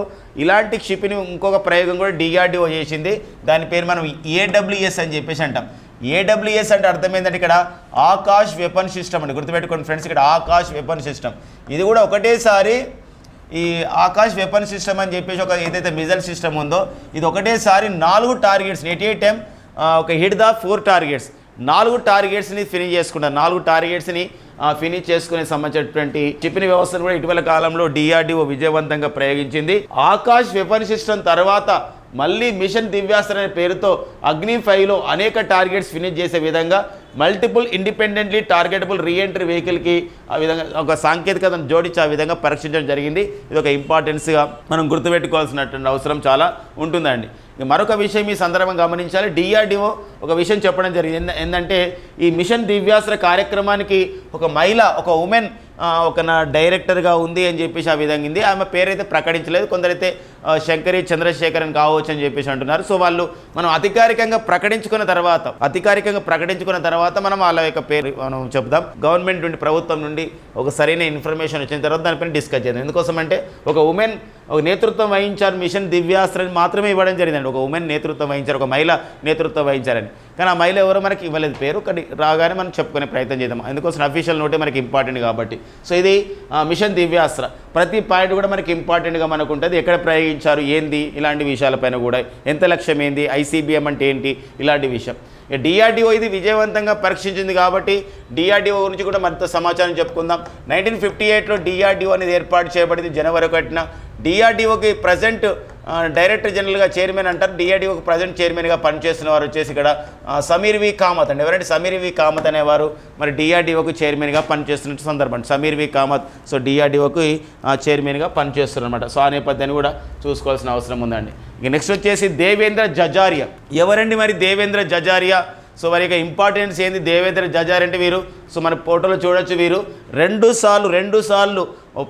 ఇలాంటి క్షిపణి ఇంకొక ప్రయోగం కూడా DRDO చేసింది. దాని పేరు మనం AWS అని చెప్పేసి అంటాం. AWS అంటే అర్థమైందంటే ఇక్కడ ఆకాష్ వెపన్ సిస్టమ్ అండి, గుర్తుపెట్టుకోండి ఫ్రెండ్స్. ఇక్కడ ఆకాష్ వెపన్ సిస్టమ్, ఇది కూడా ఒకటేసారి ఈ ఆకాష్ వెపన్ సిస్టమ్ అని చెప్పేసి ఏదైతే మిజైల్ సిస్టమ్ ఉందో ఇది ఒకటేసారి 4 targets at a time hit the 4 targets 4 టార్గెట్స్ని ఫినిష్ చేసుకుంటారు. 4 టార్గెట్స్ని ఫినిష్ చేసుకునే సంబంధించినటువంటి క్షిపణి వ్యవస్థను కూడా ఇటీవల కాలంలో DRDO విజయవంతంగా ప్రయోగించింది. ఆకాష్ వెపన్ సిస్టమ్ తర్వాత మళ్ళీ మిషన్ దివ్యాస్త్ర అనే పేరుతో అగ్ని 5లో అనేక టార్గెట్స్ ఫినిష్ చేసే విధంగా మల్టిపుల్ ఇండిపెండెంట్లీ టార్గెటబుల్ రీఎంట్రీ వెహికల్కి ఆ విధంగా ఒక సాంకేతికతను జోడించి ఆ విధంగా పరీక్షించడం జరిగింది. ఇది ఒక ఇంపార్టెన్స్గా మనం గుర్తుపెట్టుకోవాల్సినటువంటి అవసరం చాలా ఉంటుందండి. మరొక విషయం ఈ సందర్భం గమనించాలి. DRDO ఒక విషయం చెప్పడం జరిగింది. ఏంటంటే ఈ మిషన్ దివ్యాస్త్ర కార్యక్రమానికి ఒక ఉమెన్ డైరెక్టర్గా ఉంది అని చెప్పేసి ఆ విధంగా ఉంది. ఆమె పేరైతే ప్రకటించలేదు. కొందరైతే శంకరి చంద్రశేఖరన్ కావచ్చు అని చెప్పేసి అంటున్నారు. సో మనం అధికారికంగా ప్రకటించుకున్న తర్వాత మనం వాళ్ళ యొక్క పేరు మనం చెప్దాం. గవర్నమెంట్ నుండి, ప్రభుత్వం నుండి ఒక సరైన ఇన్ఫర్మేషన్ వచ్చిన తర్వాత దానిపైన డిస్కస్ చేద్దాం. ఎందుకోసం అంటే ఒక ఉమెన్ నేతృత్వం వహించారు మిషన్ దివ్యాస్త్రని మాత్రమే ఇవ్వడం జరిగిందండి. ఒక ఉమెన్ నేతృత్వం వహించారు, ఒక మహిళ నేతృత్వం వహించారని. కానీ ఆ మహిళ ఎవరో మనకి ఇవ్వలేదు పేరు. కానీ రాగానే మనం చెప్పుకునే ప్రయత్నం చేద్దాం. అందుకోసం అఫీషియల్ నోటే మనకి ఇంపార్టెంట్ కాబట్టి. సో ఇది మిషన్ దివ్యాస్త్ర. ప్రతి పాయింట్ కూడా మనకి ఇంపార్టెంట్గా మనకు ఉంటుంది. ఎక్కడ ప్రయోగించారు, ఏంది, ఇలాంటి విషయాలపైన కూడా ఎంత లక్ష్యం ఏంది, ICBM అంటే ఏంటి, ఇలాంటి విషయం. DRDO ఇది విజయవంతంగా పరీక్షించింది కాబట్టి DRDO గురించి కూడా మరింత సమాచారం చెప్పుకుందాం. 1958లో DRDO అనేది ఏర్పాటు చేయబడింది జనవరి 1న. DRDOకి ప్రజెంట్ డైరెక్టర్ జనరల్గా చైర్మన్ అంటారు. DRDOకి ప్రజెంట్ చైర్మన్గా పనిచేస్తున్న వారు వచ్చేసి ఇక్కడ సమీర్ వి కామత్ అండి. ఎవరంటే సమీర్ వి కామత్ అనేవారు మరి DRDOకి చైర్మన్గా పనిచేస్తున్న సందర్భం. సమీర్ వి కామత్ సో DRDOకి చైర్మన్గా పనిచేస్తున్నారు అనమాట. సో ఆ నేపథ్యాన్ని కూడా చూసుకోవాల్సిన అవసరం ఉందండి. ఇక నెక్స్ట్ వచ్చేసి దేవేంద్ర జజారియా. ఎవరండి మరి దేవేంద్ర జజారియా? సో వారి యొక్క ఇంపార్టెన్స్ ఏంది? దేవేంద్ర జజారియా అంటే వీరు, సో మన ఫోటోలో చూడొచ్చు, వీరు రెండు సార్లు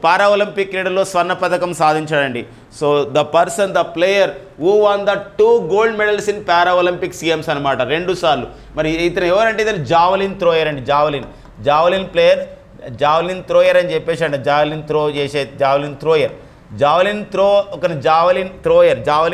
పారా ఒలింపిక్ క్రీడల్లో స్వర్ణ పథకం సాధించాడండి. So the player who won the 2 gold medals in para Olympics games అనమాట. 2 సార్లు. మరి ఇతను ఎవరంటే ఇతను జావలిన్ థ్రోయర్ అండి. జావలిన్ ప్లేయర్, జావలిన్ థ్రోయర్ అని చెప్పేసి అండి. Javelin thrower. జావలిన్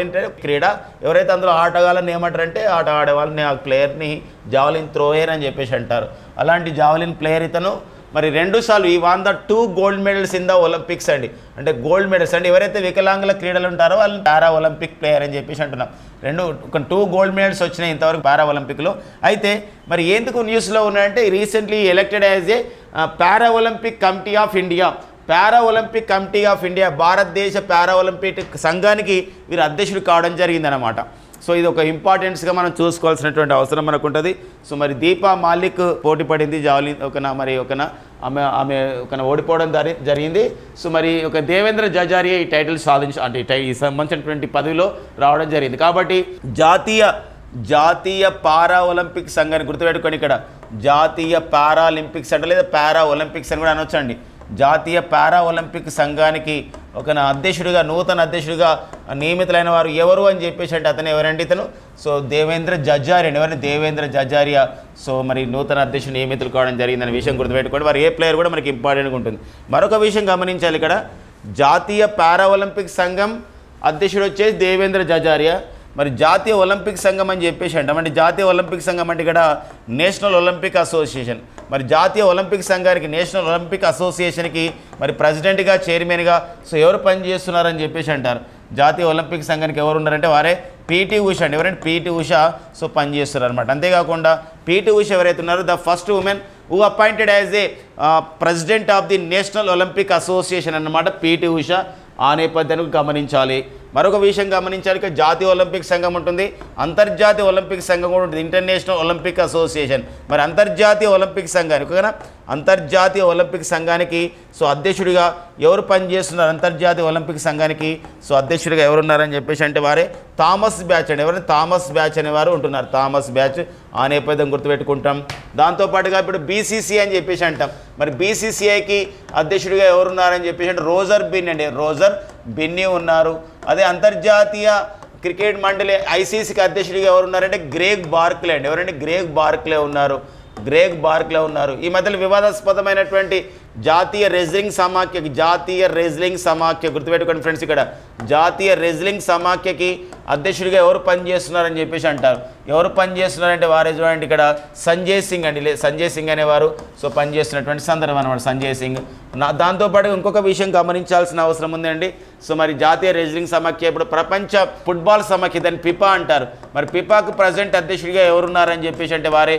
అంటే క్రీడ. ఎవరైతే అందులో ఆటగాళ్ళని ఏమంటారంటే ఆట ఆడేవాళ్ళని, ఆ ప్లేయర్ని జావలిన్ థ్రోయర్ అని చెప్పేసి అంటారు. అలాంటి జావలిన్ ప్లేయర్ ఇతను. మరి 2 సార్లు ఈ won the 2 gold medals in the Olympics అండి. అంటే గోల్డ్ మెడల్స్ అంటే ఎవరైతే వికలాంగుల క్రీడలు ఉంటారో వాళ్ళని పారా ఒలింపిక్ ప్లేయర్ అని చెప్పేసి అంటున్నాం. 2 గోల్డ్ మెడల్స్ వచ్చినాయి ఇంతవరకు పారా ఒలింపిక్లో. అయితే మరి ఎందుకు న్యూస్లో ఉన్నాయంటే recently elected as a para Olympic committee of India. Para Olympic committee of India, భారతదేశ పారా ఒలింపిక్ సంఘానికి వీరు అధ్యక్షుడు కావడం జరిగిందనమాట. సో ఇది ఒక ఇంపార్టెన్స్గా మనం చూసుకోవాల్సినటువంటి అవసరం మనకు ఉంటుంది. సో మరి దీపా మాలిక్ పోటీ పడింది జావలిన్ ఆమె ఓడిపోవడం జరిగింది. సో మరి ఒక దేవేంద్ర జజారియా ఈ టైటిల్ అంటే ఈ సంబంధించినటువంటి పదవిలో రావడం జరిగింది. కాబట్టి జాతీయ పారా ఒలింపిక్ సంఘాన్ని గుర్తుపెట్టుకొని, ఇక్కడ జాతీయ పారాలింపిక్స్ అంటే లేదా పారా ఒలింపిక్స్ అని కూడా అనొచ్చండి. జాతీయ పారా ఒలింపిక్ సంఘానికి ఒక అధ్యక్షుడిగా నూతన అధ్యక్షుడిగా నియమితులైన వారు ఎవరు అని చెప్పేసి అంటే అతను ఎవరండి? ఇతను సో దేవేంద్ర జజారియా. ఎవరైనా దేవేంద్ర జజారియా సో మరి నూతన అధ్యక్షుడు నియమితులు కావడం జరిగిందనే విషయం గుర్తుపెట్టుకోండి. వారు ఏ ప్లేయర్ కూడా మనకి ఇంపార్టెంట్గా ఉంటుంది. మరొక విషయం గమనించాలి, ఇక్కడ జాతీయ పారా ఒలింపిక్ సంఘం అధ్యక్షుడు వచ్చేసి దేవేంద్ర జజారియా. మరి జాతీయ ఒలింపిక్ సంఘం అని చెప్పేసి అంటాం. అంటే జాతీయ ఒలింపిక్ సంఘం అంటే ఇక్కడ నేషనల్ ఒలింపిక్ అసోసియేషన్. మరి జాతీయ ఒలింపిక్ సంఘానికి నేషనల్ ఒలింపిక్ అసోసియేషన్కి మరి ప్రెసిడెంట్గా చైర్మన్గా సో ఎవరు పనిచేస్తున్నారని చెప్పేసి అంటారు. జాతీయ ఒలింపిక్ సంఘానికి ఎవరు ఉన్నారంటే వారే పీటీ ఉష అండి. ఎవరంటే పీటీ ఉష సో పనిచేస్తున్నారు అనమాట. అంతేకాకుండా పీటీ ఉష ఎవరైతే ఉన్నారో the first women who appointed as a president of the national Olympic association అన్నమాట పీటీ ఉష. ఆ నేపథ్యానికి గమనించాలి. మరొక విషయం గమనించాలి, జాతీయ ఒలింపిక్ సంఘం ఉంటుంది, అంతర్జాతీయ ఒలింపిక్ సంఘం కూడా ఉంటుంది, ఇంటర్నేషనల్ ఒలింపిక్ అసోసియేషన్. మరి అంతర్జాతీయ ఒలింపిక్ సంఘానికి ఓకేనా, అంతర్జాతీయ ఒలింపిక్ సంఘానికి సో అధ్యక్షుడిగా ఎవరు పనిచేస్తున్నారు? అంతర్జాతీయ ఒలింపిక్ సంఘానికి సో అధ్యక్షుడిగా ఎవరున్నారని చెప్పేసి అంటే వారే థామస్ బ్యాచ్ అండి. ఎవరైనా థామస్ బ్యాచ్ అనేవారు ఉంటున్నారు. థామస్ బ్యాచ్ ఆ నేపథ్యం గుర్తుపెట్టుకుంటాం. దాంతోపాటుగా ఇప్పుడు బీసీసీఐ అని చెప్పేసి అంటాం. మరి బీసీసీఐకి అధ్యక్షుడిగా ఎవరున్నారని చెప్పేసి అంటే రోజర్ బిన్ అండి. రోజర్ బిన్నీ ఉన్నారు. అదే అంతర్జాతీయ క్రికెట్ మండలి ఐసీసీకి అధ్యక్షుడిగా ఎవరున్నారంటే గ్రేగ్ బార్క్లే అండి. ఎవరంటే గ్రేగ్ బార్క్లే ఉన్నారు. ఈ మధ్యలో వివాదాస్పదమైనటువంటి జాతీయ రెజ్లింగ్ సమాఖ్య గుర్తుపెట్టుకోండి ఫ్రెండ్స్, ఇక్కడ జాతీయ రెజ్లింగ్ సమాఖ్యకి అధ్యక్షుడిగా ఎవరు పనిచేస్తున్నారని చెప్పేసి అంటారు. ఎవరు పనిచేస్తున్నారంటే వారే చూడండి ఇక్కడ సంజయ్ సింగ్ అండి. సంజయ్ సింగ్ అనేవారు సో పనిచేస్తున్నటువంటి సందర్భం అనమాట సంజయ్ సింగ్. దాంతోపాటు ఇంకొక విషయం గమనించాల్సిన అవసరం ఉందండి. సో మరి జాతీయ రెజ్లింగ్ సమాఖ్య ఇప్పుడు ప్రపంచ ఫుట్బాల్ సమాఖ్య, దాన్ని పిపా అంటారు. మరి పిపాకు ప్రజెంట్ అధ్యక్షుడిగా ఎవరున్నారని చెప్పేసి అంటే వారే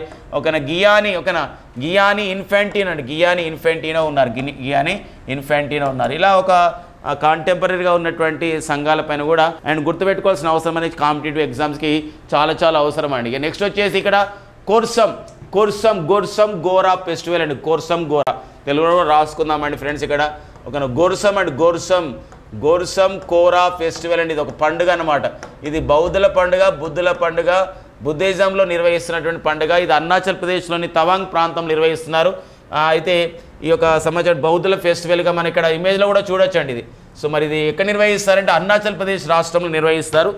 గియానీ ఇన్ఫాంటినో అండి. గియానీ ఇన్ఫాంటినో ఉన్నారు. ఇలా ఒక కాంటెంపరీగా ఉన్నటువంటి సంఘాలపైన కూడా అండ్ గుర్తుపెట్టుకోవాల్సిన అవసరం అనేది కాంపిటేటివ్ ఎగ్జామ్స్కి చాలా అవసరం అండి. నెక్స్ట్ వచ్చేసి ఇక్కడ గోర్సం గోరా ఫెస్టివల్ అండి. గోరా తెలుగులో రాసుకుందామండి ఫ్రెండ్స్. ఇక్కడ ఒక గోర్సం కోరా ఫెస్టివల్ అండి. ఇది ఒక పండుగ అన్నమాట. ఇది బౌద్ధుల పండుగ, బుద్ధుల పండుగ, బుద్ధిజంలో నిర్వహిస్తున్నటువంటి పండుగ. ఇది అరుణాచల్ ప్రదేశ్లోని తవాంగ్ ప్రాంతంలో నిర్వహిస్తున్నారు. అయితే ఈ యొక్క సంవత్సరం బౌద్ధుల ఫెస్టివల్గా మన ఇక్కడ ఇమేజ్లో కూడా చూడొచ్చండి ఇది. సో మరి ఇది ఎక్కడ నిర్వహిస్తారంటే అరుణాచల్ ప్రదేశ్ రాష్ట్రంలో నిర్వహిస్తారు.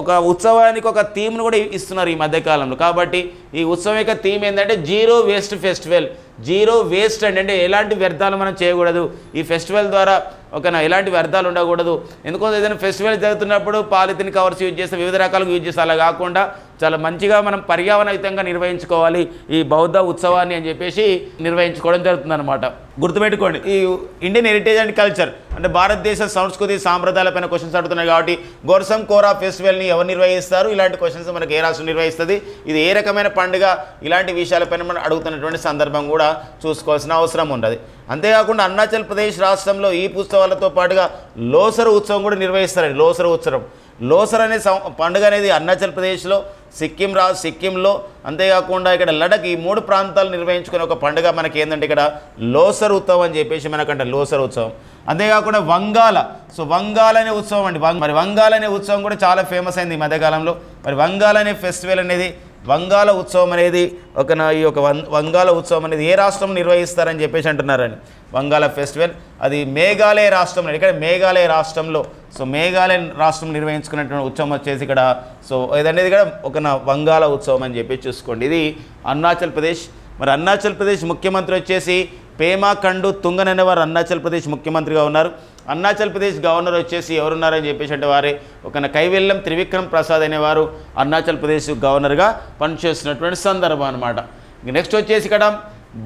ఒక ఉత్సవానికి ఒక థీమ్ను కూడా ఇస్తున్నారు ఈ మధ్యకాలంలో. కాబట్టి ఈ ఉత్సవం యొక్క థీమ్ ఏంటంటే zero waste festival. Zero waste అంటే ఎలాంటి వ్యర్థాలు మనం చేయకూడదు. ఈ ఫెస్టివల్ ద్వారా ఎలాంటి వ్యర్థాలు ఉండకూడదు. ఎందుకంటే ఏదైనా ఫెస్టివల్ జరుగుతున్నప్పుడు పాలిథిన్ కవర్స్ యూజ్ చేస్తే వివిధ రకాలుగా యూజ్ చేస్తే అలా కాకుండా చాలా మంచిగా మనం పర్యావరణయుతంగా నిర్వహించుకోవాలి ఈ బౌద్ధ ఉత్సవాన్ని అని చెప్పేసి నిర్వహించుకోవడం జరుగుతుందన్నమాట. గుర్తుపెట్టుకోండి, ఈ ఇండియన్ హెరిటేజ్ అండ్ కల్చర్ అంటే భారతదేశ సంస్కృతి సాంప్రదాయాలపైన క్వశ్చన్స్ అడుగుతున్నాయి. కాబట్టి గోర్సం కోరా ఫెస్టివల్ని ఎవరు నిర్వహిస్తారు? ఇలాంటి క్వశ్చన్స్ మనకి ఏ రాష్ట్రం నిర్వహిస్తుంది, ఇది ఏ రకమైన పండుగ, ఇలాంటి విషయాలపైన మనం అడుగుతున్నటువంటి సందర్భం కూడా చూసుకోవాల్సిన అవసరం ఉంటుంది. అంతేకాకుండా అరుణాచల్ ప్రదేశ్ రాష్ట్రంలో ఈ ఉత్సవాలతో పాటుగా లోసర్ ఉత్సవం కూడా నిర్వహిస్తారండి. లోసర్ అనే పండుగ అనేది అరుణాచల్ ప్రదేశ్లో, సిక్కింలో, అంతేకాకుండా ఇక్కడ లడక్, ఈ 3 ప్రాంతాలు నిర్వహించుకునే ఒక పండుగ మనకి ఏంటంటే ఇక్కడ లోసర్ ఉత్సవం అని చెప్పేసి మనకంటే లోసర్ ఉత్సవం. అంతేకాకుండా వంగాల అనే ఉత్సవం అండి. మరి వంగాల అనే ఉత్సవం కూడా చాలా ఫేమస్ అయింది ఈ మధ్యకాలంలో. మరి వంగాల అనే ఫెస్టివల్ అనేది వంగాల ఉత్సవం అనేది ఈ యొక్క వంగాల ఉత్సవం అనేది ఏ రాష్ట్రం నిర్వహిస్తారని చెప్పేసి అంటున్నారని. వంగాల ఫెస్టివల్ అది మేఘాలయ రాష్ట్రంలో, ఇక్కడ మేఘాలయ రాష్ట్రంలో మేఘాలయ రాష్ట్రం నిర్వహించుకున్నటువంటి ఉత్సవం వచ్చేసి ఇక్కడ ఇదనేది ఇక్కడ వంగాల ఉత్సవం అని చెప్పి చూసుకోండి. ఇది అరుణాచల్ ప్రదేశ్. మరి అరుణాచల్ ప్రదేశ్ ముఖ్యమంత్రి వచ్చేసి పేమా ఖండు తుంగన్ అనేవారు అరుణాచల్ ప్రదేశ్ ముఖ్యమంత్రిగా ఉన్నారు. అరుణాచల్ ప్రదేశ్ గవర్నర్ వచ్చేసి ఎవరున్నారని చెప్పేసి అంటే వారే కైవెల్లం త్రివిక్రమ్ ప్రసాద్ అనేవారు అరుణాచల్ ప్రదేశ్ గవర్నర్గా పనిచేస్తున్నటువంటి సందర్భం అనమాట. నెక్స్ట్ వచ్చేసి ఇక్కడ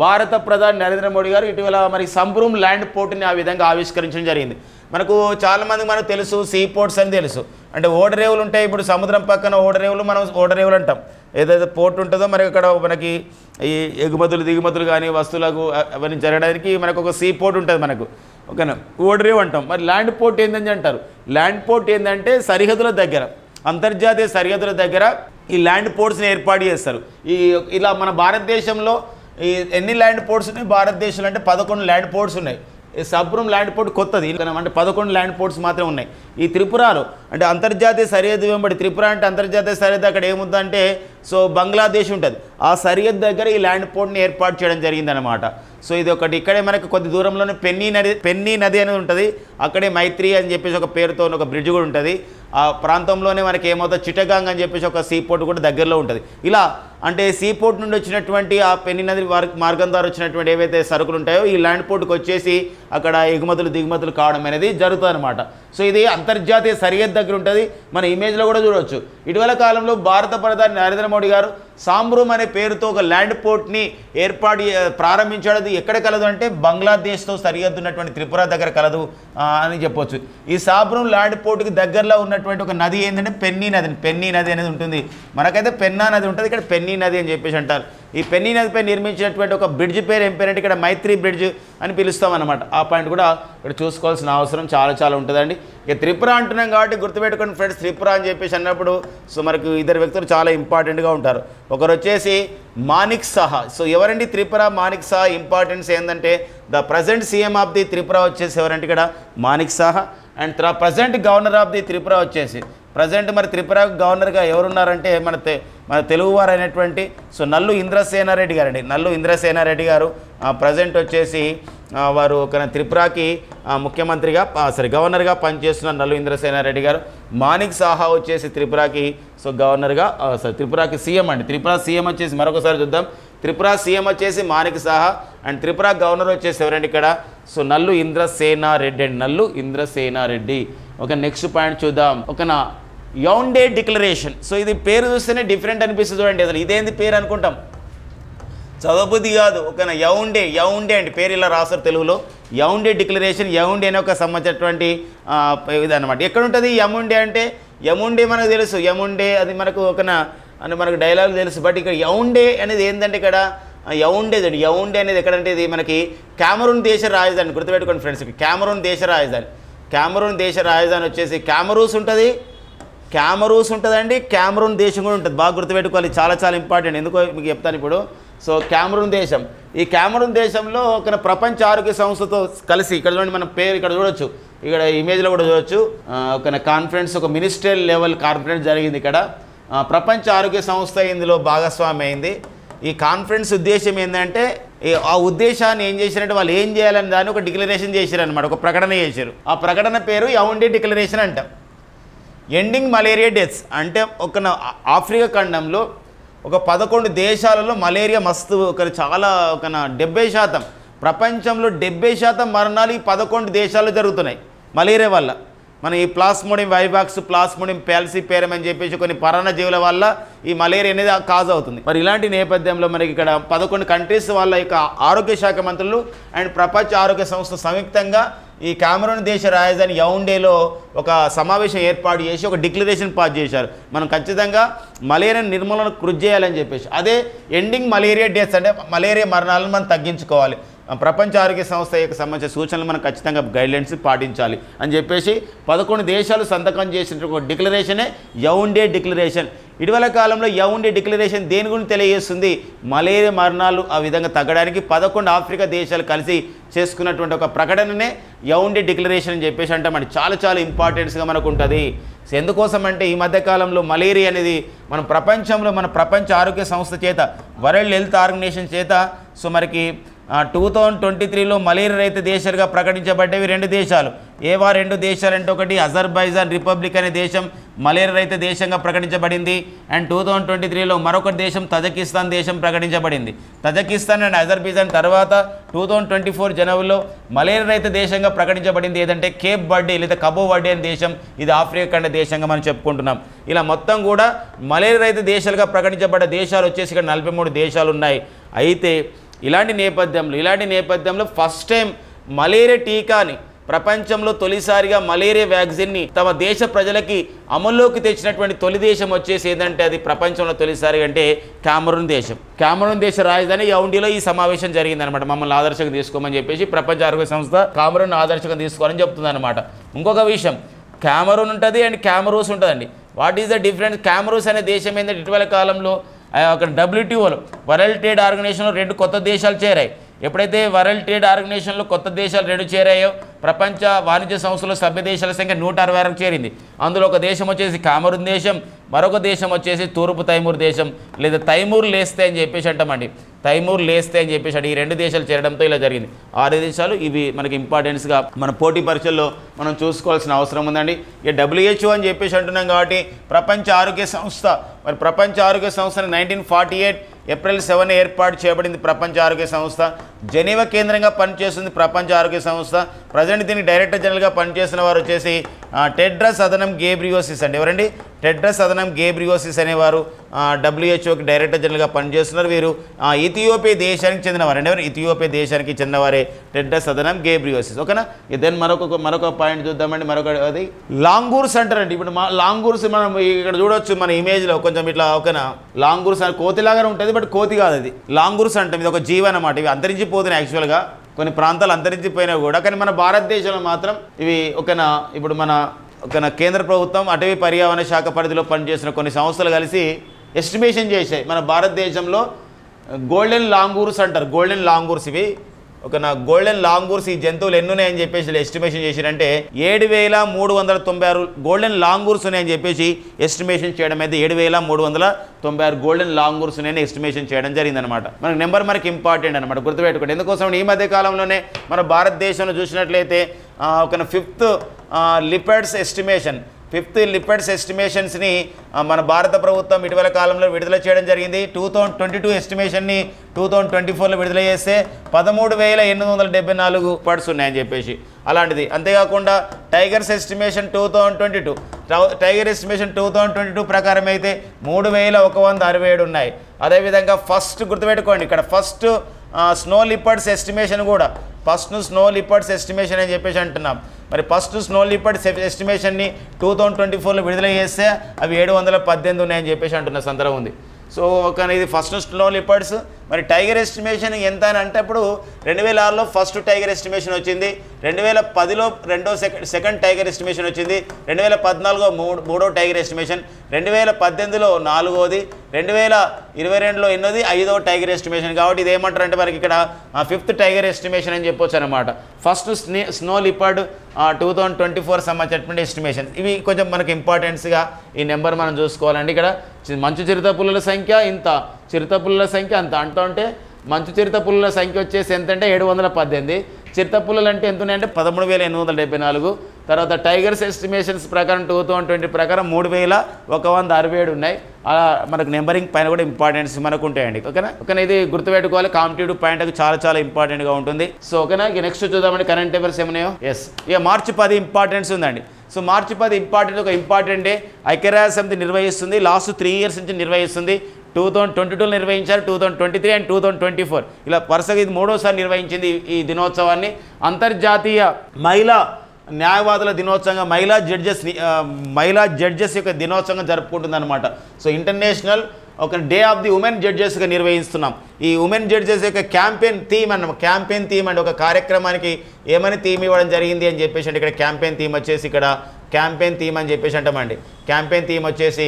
భారత ప్రధాని నరేంద్ర మోడీ గారు ఇటీవల మరి సంబ్రూమ్ ల్యాండ్ పోర్ట్ని ఆ విధంగా ఆవిష్కరించడం జరిగింది. మనకు చాలామందికి మనకు తెలుసు సీ పోర్ట్స్ అని తెలుసు, అంటే ఓడరేవులు ఉంటాయి. ఇప్పుడు సముద్రం పక్కన ఓడరేవులు మనం ఓడరేవులు అంటాం. ఏదైతే పోర్ట్ ఉంటుందో మరి అక్కడ మనకి ఈ ఎగుమతులు దిగుమతులు కానీ వస్తువులకు అవన్నీ జరగడానికి మనకు ఒక సీ పోర్ట్ ఉంటుంది మనకు, ఓకేనా, ఓడరేవు అంటాం. మరి ల్యాండ్ పోర్ట్ ఏందని అంటారు. ల్యాండ్ పోర్ట్ ఏంటంటే సరిహద్దుల దగ్గర, అంతర్జాతీయ సరిహద్దుల దగ్గర ఈ ల్యాండ్ పోర్ట్స్ని ఏర్పాటు చేస్తారు. ఇలా మన భారతదేశంలో ఎన్ని ల్యాండ్ పోర్ట్స్ ఉన్నాయి భారతదేశంలో అంటే 11 ల్యాండ్ పోర్ట్స్ ఉన్నాయి. ఈ సబ్రూమ్ ల్యాండ్ పోర్ట్ కొత్తది అంటే 11 ల్యాండ్ పోర్ట్స్ మాత్రమే ఉన్నాయి. ఈ త్రిపురలో అంటే అంతర్జాతీయ సరిహద్దు వెంబడి త్రిపుర అంటే అంతర్జాతీయ సరిహద్దు అక్కడ ఏముందంటే సో బంగ్లాదేశ్ ఉంటుంది. ఆ సరిహద్దు దగ్గర ఈ ల్యాండ్ పోర్ట్ని ఏర్పాటు చేయడం జరిగిందనమాట. సో ఇది ఒకటి. ఇక్కడే మనకి కొద్ది దూరంలోనే పెన్నీ నది అనేది ఉంటుంది. అక్కడే మైత్రి అని చెప్పేసి ఒక పేరుతో ఒక బ్రిడ్జ్ కూడా ఉంటుంది. ఆ ప్రాంతంలోనే మనకి ఏమవుతుంది చిట్టగాంగ్ అని చెప్పేసి ఒక సీ పోర్ట్ కూడా దగ్గరలో ఉంటుంది. ఇలా అంటే సీ పోర్ట్ నుండి వచ్చినటువంటి ఆ పెన్నీ నది మార్గం ద్వారా వచ్చినటువంటి ఏవైతే సరుకులు ఉంటాయో ఈ ల్యాండ్ పోర్ట్కి వచ్చేసి అక్కడ ఎగుమతులు దిగుమతులు కావడం అనేది జరుగుతుంది అనమాట. సో ఇది అంతర్జాతీయ సరిహద్దు దగ్గర ఉంటుంది. మన ఇమేజ్లో కూడా చూడవచ్చు. ఇటీవల కాలంలో భారత ప్రధాని నరేంద్ర మోడీ గారు సాంబ్రూమ్ అనే పేరుతో ఒక ల్యాండ్ పోర్ట్ని ప్రారంభించాడు. అది ఎక్కడ కలదు అంటే బంగ్లాదేశ్తో సరిహద్దు ఉన్నటువంటి త్రిపుర దగ్గర కలదు అని చెప్పొచ్చు. ఈ సాంబ్రూమ్ ల్యాండ్ పోర్ట్కి దగ్గరలో ఉన్నటువంటి ఒక నది ఏంటంటే పెన్నీ నది అనేది ఉంటుంది. మనకైతే పెన్నా నది ఉంటుంది, ఇక్కడ పెన్నీ నది అని చెప్పేసి అంటారు. ఈ పెన్నీ నదిపై నిర్మించినటువంటి ఒక బ్రిడ్జ్ పేరు ఏం పేరంటే ఇక్కడ మైత్రి బ్రిడ్జ్ అని పిలుస్తాం అనమాట. ఆ పాయింట్ కూడా ఇక్కడ చూసుకోవాల్సిన అవసరం చాలా ఉంటుందండి. ఇక త్రిపుర అంటున్నాం కాబట్టి గుర్తుపెట్టుకోండి ఫ్రెండ్స్, త్రిపుర అని చెప్పేసి అన్నప్పుడు సో మనకు ఇద్దరు వ్యక్తులు చాలా ఇంపార్టెంట్గా ఉంటారు. ఒకరు వచ్చేసి మానిక్ సాహా. సో ఎవరండి త్రిపుర మానిక్ సాహా ఇంపార్టెన్స్ ఏంటంటే the present CM of the Tripura వచ్చేసి ఎవరంటే ఇక్కడ Manik Saha. And present governor of the Tripura వచ్చేసి ప్రజెంట్ మరి త్రిపుర గవర్నర్గా ఎవరున్నారంటే మన తెలుగువారు అయినటువంటి సో నల్లు ఇంద్రసేనారెడ్డి గారు అండి. నల్లు ఇంద్రసేనారెడ్డి గారు ప్రజెంట్ వచ్చేసి వారు ఒక త్రిపురకి ముఖ్యమంత్రిగా గవర్నర్గా పనిచేస్తున్న నల్లు ఇంద్రసేనారెడ్డి గారు. మానిక్ సాహా వచ్చేసి త్రిపురకి సో గవర్నర్గా త్రిపురకి సీఎం అండి. త్రిపుర సీఎం వచ్చేసి మరొకసారి చూద్దాం. త్రిపుర సీఎం వచ్చేసి మానిక్ సాహా అండ్ త్రిపుర గవర్నర్ వచ్చేసి ఎవరండి ఇక్కడ సో నల్లు ఇంద్రసేనారెడ్డి అండి. నల్లు ఇంద్రసేనారెడ్డి. ఒక నెక్స్ట్ పాయింట్ చూద్దాం. యౌండే డిక్లరేషన్. సో ఇది పేరు చూస్తేనే డిఫరెంట్ అనిపిస్తుంది చూడండి. అసలు ఇదేంది పేరు అనుకుంటాం, చదవబుద్ధి కాదు. యౌండే అంటే పేరు ఇలా రాస్తారు తెలుగులో. యౌండే డిక్లరేషన్. యౌండే అనే ఒక సంబంధించినటువంటి ఇది అనమాట. ఎక్కడ ఉంటుంది యముండే అంటే? యముండే మనకు తెలుసు. యముండే అది మనకు అని మనకు డైలాగ్ తెలుసు. బట్ ఇక్కడ యౌండే అనేది ఏంటంటే ఇక్కడ యౌండే అనేది ఎక్కడంటే ఇది మనకి కామరూన్ దేశ రాజధాని. గుర్తుపెట్టుకోండి ఫ్రెండ్స్, కామరూన్ దేశ రాజధాని. కామరూన్ దేశ రాజధాని వచ్చేసి కామరూస్ ఉంటుందండి. కామరూన్ దేశం కూడా ఉంటుంది. బాగా గుర్తుపెట్టుకోవాలి, చాలా ఇంపార్టెంట్. ఎందుకో మీకు చెప్తాను ఇప్పుడు. సో కామరూన్ దేశం, ఈ కామరూన్ దేశంలో ఒక ప్రపంచ ఆరోగ్య సంస్థతో కలిసి ఇక్కడ చూడండి, మన పేరు ఇక్కడ చూడొచ్చు, ఇక్కడ ఇమేజ్లో కూడా చూడొచ్చు. ఒక కాన్ఫరెన్స్, ఒక మినిస్ట్రియల్ లెవెల్ కాన్ఫరెన్స్ జరిగింది ఇక్కడ. ప్రపంచ ఆరోగ్య సంస్థ ఇందులో భాగస్వామి అయింది. ఈ కాన్ఫరెన్స్ ఉద్దేశం ఏంటంటే ఆ ఉద్దేశాన్ని ఏం చేశారంటే వాళ్ళు ఏం చేయాలని దాన్ని ఒక డిక్లరేషన్ చేశారనమాట, ఒక ప్రకటన చేశారు. ఆ ప్రకటన పేరు యౌండే డిక్లరేషన్ అంటాం. ఎండింగ్ మలేరియా డెత్స్ అంటే ఆఫ్రికా ఖండంలో ఒక 11 దేశాలలో మలేరియా మస్తు ఒక 70%, ప్రపంచంలో 70% మరణాలు ఈ 11 దేశాల్లో జరుగుతున్నాయి మలేరియా వల్ల. మన ఈ ప్లాస్మోడియం వైవాక్స్, ప్లాస్మోడియం పాల్సిపేరం అని చెప్పేసి కొన్ని పరాన్నజీవుల వల్ల ఈ మలేరియా అనేది కాజ్ అవుతుంది. మరి ఇలాంటి నేపథ్యంలో మనకి ఇక్కడ 11 కంట్రీస్ వాళ్ళ యొక్క ఆరోగ్య శాఖ మంత్రులు అండ్ ప్రపంచ ఆరోగ్య సంస్థ సంయుక్తంగా ఈ కామరూన్ దేశ రాజధాని యౌండేలో ఒక సమావేశం ఏర్పాటు చేసి ఒక డిక్లరేషన్ పాస్ చేశారు. మనం ఖచ్చితంగా మలేరియా నిర్మూలన కృషి చేయాలని చెప్పేసి. అదే ఎండింగ్ మలేరియా డెత్స్ అంటే మలేరియా మరణాలను మనం తగ్గించుకోవాలి. ప్రపంచ ఆరోగ్య సంస్థ యొక్క సంబంధించిన సూచనలు మనం ఖచ్చితంగా గైడ్లైన్స్ పాటించాలి అని చెప్పేసి 11 దేశాలు సంతకం చేసిన ఒక డిక్లరేషనే యౌండే డిక్లరేషన్. ఇటీవల కాలంలో యౌండే డిక్లరేషన్ దేని గురించి తెలియజేస్తుంది? మలేరియా మరణాలు ఆ విధంగా తగ్గడానికి 11 ఆఫ్రికా దేశాలు కలిసి చేసుకున్నటువంటి ఒక ప్రకటననే యౌండే డిక్లరేషన్ అని చెప్పేసి అంటే మనకి చాలా ఇంపార్టెన్స్గా మనకు ఉంటుంది. ఎందుకోసం అంటే ఈ మధ్యకాలంలో మలేరియా అనేది మన ప్రపంచంలో మన ప్రపంచ ఆరోగ్య సంస్థ చేత, వరల్డ్ హెల్త్ ఆర్గనైజేషన్ చేత సో మనకి 2023లో మలేరియా రహిత దేశాలుగా ప్రకటించబడ్డవి 2 దేశాలు. ఏవా 2 దేశాలు అంటే ఒకటి అజర్బైజాన్ రిపబ్లిక్ అనే దేశం మలేరియా రహిత దేశంగా ప్రకటించబడింది. అండ్ 2023లో మరొక దేశం తజకిస్తాన్ దేశం ప్రకటించబడింది. తజకిస్తాన్ అండ్ అజర్బైజాన్ తర్వాత 2024 జనవరిలో మలేరియా రహిత దేశంగా ప్రకటించబడింది ఏదంటే కేప్ వర్డే లేదా కబో వర్డే అనే దేశం. ఇది ఆఫ్రికా ఖండ దేశంగా మనం చెప్పుకుంటున్నాం. ఇలా మొత్తం కూడా మలేరియా రహిత దేశాలుగా ప్రకటించబడ్డ దేశాలు వచ్చేసి ఇక్కడ 43 దేశాలు ఉన్నాయి. అయితే ఇలాంటి నేపథ్యంలో ఫస్ట్ టైం మలేరియా టీకాని ప్రపంచంలో తొలిసారిగా మలేరియా వ్యాక్సిన్ని తమ దేశ ప్రజలకి అమల్లోకి తెచ్చినటువంటి తొలి దేశం వచ్చేసి ఏంటంటే అది ప్రపంచంలో తొలిసారిగా అంటే కామరూన్ దేశం. కామరూన్ దేశ రాజధాని యౌండేలో ఈ సమావేశం జరిగిందనమాట. మమ్మల్ని ఆదర్శంగా తీసుకోమని చెప్పేసి ప్రపంచ ఆరోగ్య సంస్థ కామరూన్ ఆదర్శంగా తీసుకోవాలని చెప్తుంది అనమాట. ఇంకొక విషయం, కామరూన్ ఉంటుంది అండ్ కామరూస్ ఉంటుందండి. What is the difference? Comoros అనే దేశం ఏంటంటే ఇటీవల కాలంలో అక్కడ WTOలో వరల్డ్ ట్రేడ్ ఆర్గనైజేషన్లో 2 కొత్త దేశాలు చేరాయి. ఎప్పుడైతే వరల్డ్ ట్రేడ్ ఆర్గనైజేషన్లో కొత్త దేశాలు 2 చేరాయో ప్రపంచ వాణిజ్య సంస్థలో సభ్య దేశాల సంఖ్య 160 వరకు చేరింది. అందులో ఒక దేశం వచ్చేసి కామరూన్ దేశం, మరొక దేశం వచ్చేసి తూర్పు తైమూర్ దేశం లేదా తైమూర్ లేస్తే అని చెప్పేసి అంటామండి. తైమూర్ లేస్తే అని చెప్పేసి ఈ 2 దేశాలు చేరడంతో ఇలా జరిగింది. 6 దేశాలు ఇవి మనకి ఇంపార్టెన్స్గా మన పోటీ పరీక్షల్లో మనం చూసుకోవాల్సిన అవసరం ఉందండి. ఇక WHO అని చెప్పేసి అంటున్నాం కాబట్టి ప్రపంచ ఆరోగ్య సంస్థ, మరి ప్రపంచ ఆరోగ్య సంస్థని 1948 ఏప్రిల్ 7 ఏర్పాటు చేయబడింది ప్రపంచ ఆరోగ్య సంస్థ. జెనీవా కేంద్రంగా పనిచేస్తుంది ప్రపంచ ఆరోగ్య సంస్థ. ప్రజెంట్ దీనికి డైరెక్టర్ జనరల్గా పనిచేసిన వారు వచ్చేసి టెడ్రస్ అదనం గేబ్రియోసిస్ అండి. ఎవరండి? టెడ్రస్ అదనం గేబ్రియోసిస్ అనేవారు WHOకి డైరెక్టర్ జనరల్గా పనిచేస్తున్నారు. వీరు ఇథియోపియా దేశానికి చెందినవారు అండి. ఎవరు? ఇథియోపియా దేశానికి చెందినవారే టెడ్రస్ అదనం గేబ్రియోసిస్. ఓకేనా? దెన్ మరొక పాయింట్ చూద్దామండి. అది లాంగూర్స్ అంటారండి. ఇప్పుడు లాంగూర్స్ మనం ఇక్కడ చూడవచ్చు మన ఇమేజ్లో కొంచెం ఇట్లా. ఓకేనా? లాంగూర్స్ అని కోతిలాగానే ఉంటుంది, బట్ కోతి కాదు అది. లాంగూర్స్ అంటాం. ఇది ఒక జీవి అన్నమాట. ఇవి అంతరించిపోతున్నాయి యాక్చువల్గా, కొన్ని ప్రాంతాలు అంతరించిపోయినా కూడా. కానీ మన భారతదేశంలో మాత్రం ఇవి ఇప్పుడు మన కేంద్ర ప్రభుత్వం అటవీ పర్యావరణ శాఖ పరిధిలో పనిచేసిన కొన్ని సంస్థలు కలిసి ఎస్టిమేషన్ చేశాయి మన భారతదేశంలో గోల్డెన్ లాంగూర్స్ అంటారు. గోల్డెన్ లాంగూర్స్ ఇవి గోల్డెన్ లాంగూర్స్ ఈ జంతువులు ఎన్ని ఉన్నాయని చెప్పేసి ఎస్టిమేషన్ చేశారంటే 7396 గోల్డెన్ లాంగూర్స్ ఉన్నాయని చెప్పేసి ఎస్టిమేషన్ చేయడం అయితే 7396 గోల్డెన్ లాంగూర్స్ ఉన్నాయని ఎస్టిమేషన్ చేయడం జరిగిందనమాట. మనకి నెంబర్ మనకి ఇంపార్టెంట్ అనమాట, గుర్తుపెట్టుకోండి. ఎందుకోసం ఈ మధ్య కాలంలోనే మన భారతదేశంలో చూసినట్లయితే 5th లిపర్డ్స్ ఎస్టిమేషన్స్ని మన భారత ప్రభుత్వం ఇటీవల కాలంలో విడుదల చేయడం జరిగింది. 2022 ఎస్టిమేషన్ని 2024లో విడుదల చేస్తే 13,874 బర్డ్స్ ఉన్నాయని చెప్పేసి అలాంటిది. అంతేకాకుండా టైగర్స్ ఎస్టిమేషన్ 2022 టైగర్ ఎస్టిమేషన్ 2022 ప్రకారం అయితే 3,167 ఉన్నాయి. అదేవిధంగా ఫస్ట్ గుర్తుపెట్టుకోండి, ఇక్కడ ఫస్ట్ స్నో లిపర్డ్స్ ఎస్టిమేషన్ కూడా ఫస్ట్ స్నో లిపర్డ్స్ ఎస్టిమేషన్ అని చెప్పేసి అంటున్నాం. మరి ఫస్ట్ స్నో లిపర్డ్స్ ఎస్టిమేషన్ని 2024లో విడుదల చేస్తే అవి 718 ఉన్నాయని చెప్పేసి అంటున్న సందర్భం ఉంది. సో కానీ ఇది ఫస్ట్ స్నో లిపర్డ్స్. మరి టైగర్ ఎస్టిమేషన్ ఎంత అని అంటే అప్పుడు 2006లో ఫస్ట్ టైగర్ ఎస్టిమేషన్ వచ్చింది, 2010లో సెకండ్ టైగర్ ఎస్టిమేషన్ వచ్చింది, 2014లో మూడో టైగర్ ఎస్టిమేషన్, 2018లో 4వది, 2022లో 5వ టైగర్ ఎస్టిమేషన్. కాబట్టి ఇది ఏమంటారంటే మనకి ఇక్కడ 5th టైగర్ ఎస్టిమేషన్ అని చెప్పొచ్చు అనమాట. ఫస్ట్ స్నో లిపర్డ్ 2024 సంబంధించినటువంటి ఎస్టిమేషన్. ఇవి కొంచెం మనకి ఇంపార్టెన్స్గా ఈ నెంబర్ మనం చూసుకోవాలండి. ఇక్కడ మంచు చిరుతపులుల సంఖ్య ఇంత, చిరుతపులుల సంఖ్య అంత. అంటే మంచు చిరుతపులుల సంఖ్య వచ్చేసి ఎంతంటే 718. చిరుతపులులు అంటే ఎంత ఉన్నాయంటే 13,874. తర్వాత టైగర్స్ ఎస్టిమేషన్స్ ప్రకారం 2020 ప్రకారం 3,167 ఉన్నాయి. అలా మనకు నెంబరింగ్ పైన కూడా ఇంపార్టెన్స్ మనకు ఉంటాయండి. ఓకేనా? ఇది గుర్తుపెట్టుకోవాలి. కాంపిటేటివ్ పాయింట్ చాలా ఇంపార్టెంట్గా ఉంటుంది. సో ఓకేనా? ఇక నెక్స్ట్ చూద్దామండి కరెంట్ అఫైర్స్ ఏమన్నాయో. ఇక మార్చి 10 ఇంపార్టెన్స్ ఉందండి. సో మార్చి 10 ఇంపార్టెంట్, ఒక ఇంపార్టెంట్ డే. ఐక్యరాజ్య సమితి నిర్వహిస్తుంది. లాస్ట్ 3 years నుంచి నిర్వహిస్తుంది. 2022లో నిర్వహించారు, 2023 అండ్ 2024 ఇలా వరుసగా ఇది 3వసారి నిర్వహించింది ఈ దినోత్సవాన్ని. అంతర్జాతీయ మహిళా న్యాయవాదుల దినోత్సవంగా మహిళా జడ్జెస్ యొక్క దినోత్సవంగా జరుపుకుంటుంది అనమాట. So international day of the women జడ్జెస్గా నిర్వహిస్తున్నాం. ఈ ఉమెన్ జడ్జెస్ యొక్క క్యాంపెయిన్ థీమ్ అండ్ ఒక కార్యక్రమానికి ఏమని థీమ్ ఇవ్వడం జరిగింది అని చెప్పేసి అంటే ఇక్కడ క్యాంపెయిన్ థీమ్ వచ్చేసి క్యాంపెయిన్ థీమ్ అని చెప్పేసి అంటామండి. క్యాంపెయిన్ థీమ్ వచ్చేసి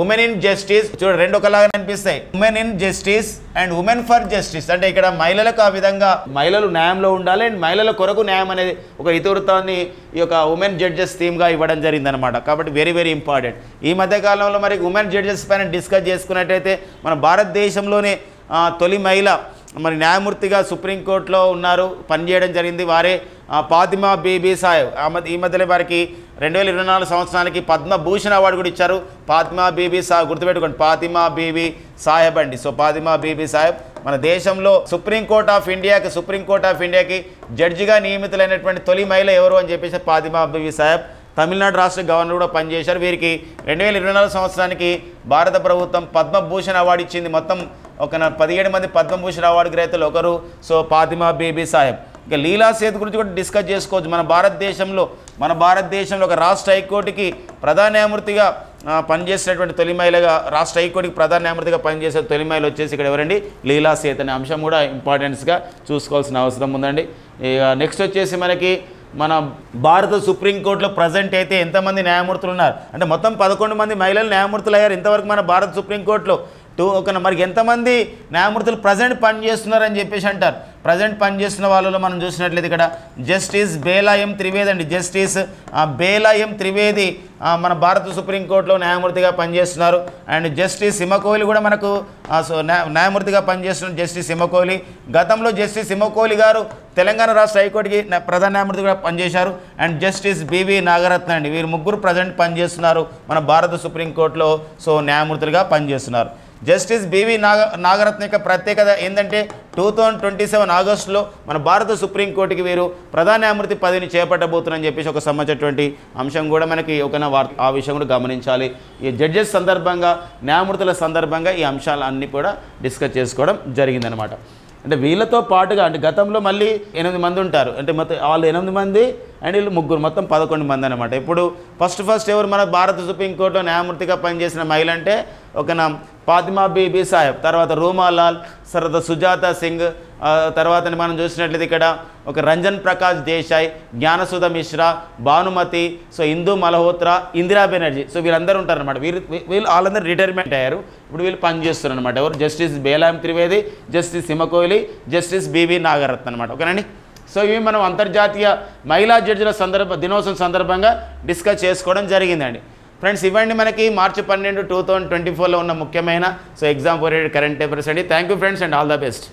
ఉమెన్ ఇన్ జస్టిస్. చూడండి, రెండు ఒకలాగా అనిపిస్తాయి. Women in justice and women for justice. అంటే ఇక్కడ మహిళలకు ఆ విధంగా మహిళలు న్యాయంలో ఉండాలి అండ్ మహిళల కొరకు న్యాయం అనేది ఒక ఇతివృత్తాన్ని ఈ యొక్క ఉమెన్ జడ్జెస్ థీమ్గా ఇవ్వడం జరిగిందనమాట. కాబట్టి వెరీ ఇంపార్టెంట్. ఈ మధ్యకాలంలో మరి ఉమెన్ జడ్జెస్ పైన డిస్కస్ చేసుకున్నట్టయితే మన భారతదేశంలోనే తొలి మహిళ మరి న్యాయమూర్తిగా సుప్రీంకోర్టులో ఉన్నారు, పనిచేయడం జరిగింది. వారే ఫాతిమా బీబీ సాహెబ్. ఈ మధ్యలో వారికి 2024 సంవత్సరానికి పద్మభూషణ్ అవార్డు కూడా ఇచ్చారు. ఫాతిమా బీబీ సాహెబ్, గుర్తుపెట్టుకోండి, ఫాతిమా బీబీ సాహెబ్ అండి. సో ఫాతిమా బీబీ సాహెబ్ మన దేశంలో సుప్రీంకోర్ట్ ఆఫ్ ఇండియాకి జడ్జిగా నియమితులైనటువంటి తొలి మహిళ ఎవరు అని చెప్పేసి ఫాతిమా బీబీ సాహెబ్. తమిళనాడు రాష్ట్ర గవర్నర్ కూడా పనిచేశారు. వీరికి 2024 సంవత్సరానికి భారత ప్రభుత్వం పద్మభూషణ్ అవార్డు ఇచ్చింది. మొత్తం 17 మంది పద్మభూషణ్ అవార్డు గ్రహీతలు ఒకరు. సో ఫాతిమా బీబీ సాహెబ్. ఇక లీలా సేత్ గురించి కూడా డిస్కస్ చేసుకోవచ్చు. మన భారతదేశంలో ఒక రాష్ట్ర హైకోర్టుకి ప్రధాన న్యాయమూర్తిగా పనిచేసినటువంటి తొలి మహిళగా, రాష్ట్ర హైకోర్టుకి ప్రధాన న్యాయమూర్తిగా పనిచేసే తొలి మహిళ వచ్చేసి ఇక్కడ ఎవరండి? లీలా సేత్ అనే అంశం కూడా ఇంపార్టెన్స్గా చూసుకోవాల్సిన అవసరం ఉందండి. ఇక నెక్స్ట్ వచ్చేసి మనకి మన భారత సుప్రీంకోర్టులో ప్రజెంట్ అయితే ఎంతమంది న్యాయమూర్తులు ఉన్నారు అంటే మొత్తం 11 మంది మహిళలు న్యాయమూర్తులు అయ్యారు ఇంతవరకు మన భారత సుప్రీంకోర్టులో. మరి ఎంతమంది న్యాయమూర్తులు ప్రజెంట్ పనిచేస్తున్నారని చెప్పేసి అంటారు. ప్రజెంట్ పనిచేస్తున్న వాళ్ళలో మనం చూసినట్లయితే ఇక్కడ జస్టిస్ బేలా ఎం త్రివేది అండి. జస్టిస్ బేలా ఎం త్రివేది మన భారత సుప్రీంకోర్టులో న్యాయమూర్తిగా పనిచేస్తున్నారు. అండ్ జస్టిస్ హిమకోహ్లీ కూడా మనకు న్యాయమూర్తిగా పనిచేస్తున్నారు. జస్టిస్ హిమకోహ్లీ గతంలో జస్టిస్ హిమకోహ్లీ గారు తెలంగాణ రాష్ట్ర హైకోర్టుకి ప్రధాన న్యాయమూర్తిగా పనిచేశారు. అండ్ జస్టిస్ బివి నాగరత్న అండి. వీరు ముగ్గురు ప్రజెంట్ పనిచేస్తున్నారు మన భారత సుప్రీంకోర్టులో న్యాయమూర్తులుగా పనిచేస్తున్నారు. జస్టిస్ బివి నాగరత్న యొక్క ప్రత్యేకత ఏంటంటే 2027 ఆగస్టులో మన భారత సుప్రీంకోర్టుకి వీరు ప్రధాన న్యాయమూర్తి పదవిని చేపట్టబోతున్నారని చెప్పేసి ఒక సంబంధించినటువంటి అంశం కూడా మనకి ఆ విషయం కూడా గమనించాలి. ఈ జడ్జెస్ సందర్భంగా న్యాయమూర్తుల సందర్భంగా ఈ అంశాలన్నీ కూడా డిస్కస్ చేసుకోవడం జరిగిందనమాట. అంటే వీళ్ళతో పాటుగా అంటే గతంలో మళ్ళీ 8 మంది ఉంటారు. అంటే మొత్తం వాళ్ళు 8 మంది అండ్ వీళ్ళు ముగ్గురు మొత్తం 11 మంది అనమాట. ఇప్పుడు ఫస్ట్ ఎవరు మన భారత సుప్రీంకోర్టులో న్యాయమూర్తిగా పనిచేసిన మహిళ అంటే ఫాతిమా బీబీ సాహెబ్, తర్వాత రూమా లాల్, తర్వాత సుజాత సింగ్, తర్వాత మనం చూసినట్లయితే ఇక్కడ రంజన్ ప్రకాష్ దేశాయ్, జ్ఞానసుధ మిశ్రా, భానుమతి, ఇందూ మల్హోత్రా, ఇందిరా బెనర్జీ. వీళ్ళందరూ ఉంటారనమాట. వీళ్ళు వాళ్ళందరూ రిటైర్మెంట్ అయ్యారు. ఇప్పుడు వీళ్ళు పనిచేస్తున్నారు అనమాట. ఎవరు justice Bela M Trivedi, justice Hima Kohli, justice B V Nagarathna అనమాట. ఓకేనండి. ఇవి మనం అంతర్జాతీయ మహిళా జడ్జిల దినోత్సవం సందర్భంగా డిస్కస్ చేసుకోవడం జరిగిందండి. ఫ్రెండ్స్, ఇవ్వండి మనకి మార్చి 12, 2024లో ఉన్న ముఖ్యమైన ఎగ్జామ్ ఓరియంటెడ్ కరెంట్ అఫైర్స్ అండి. Thank you friends and all the best.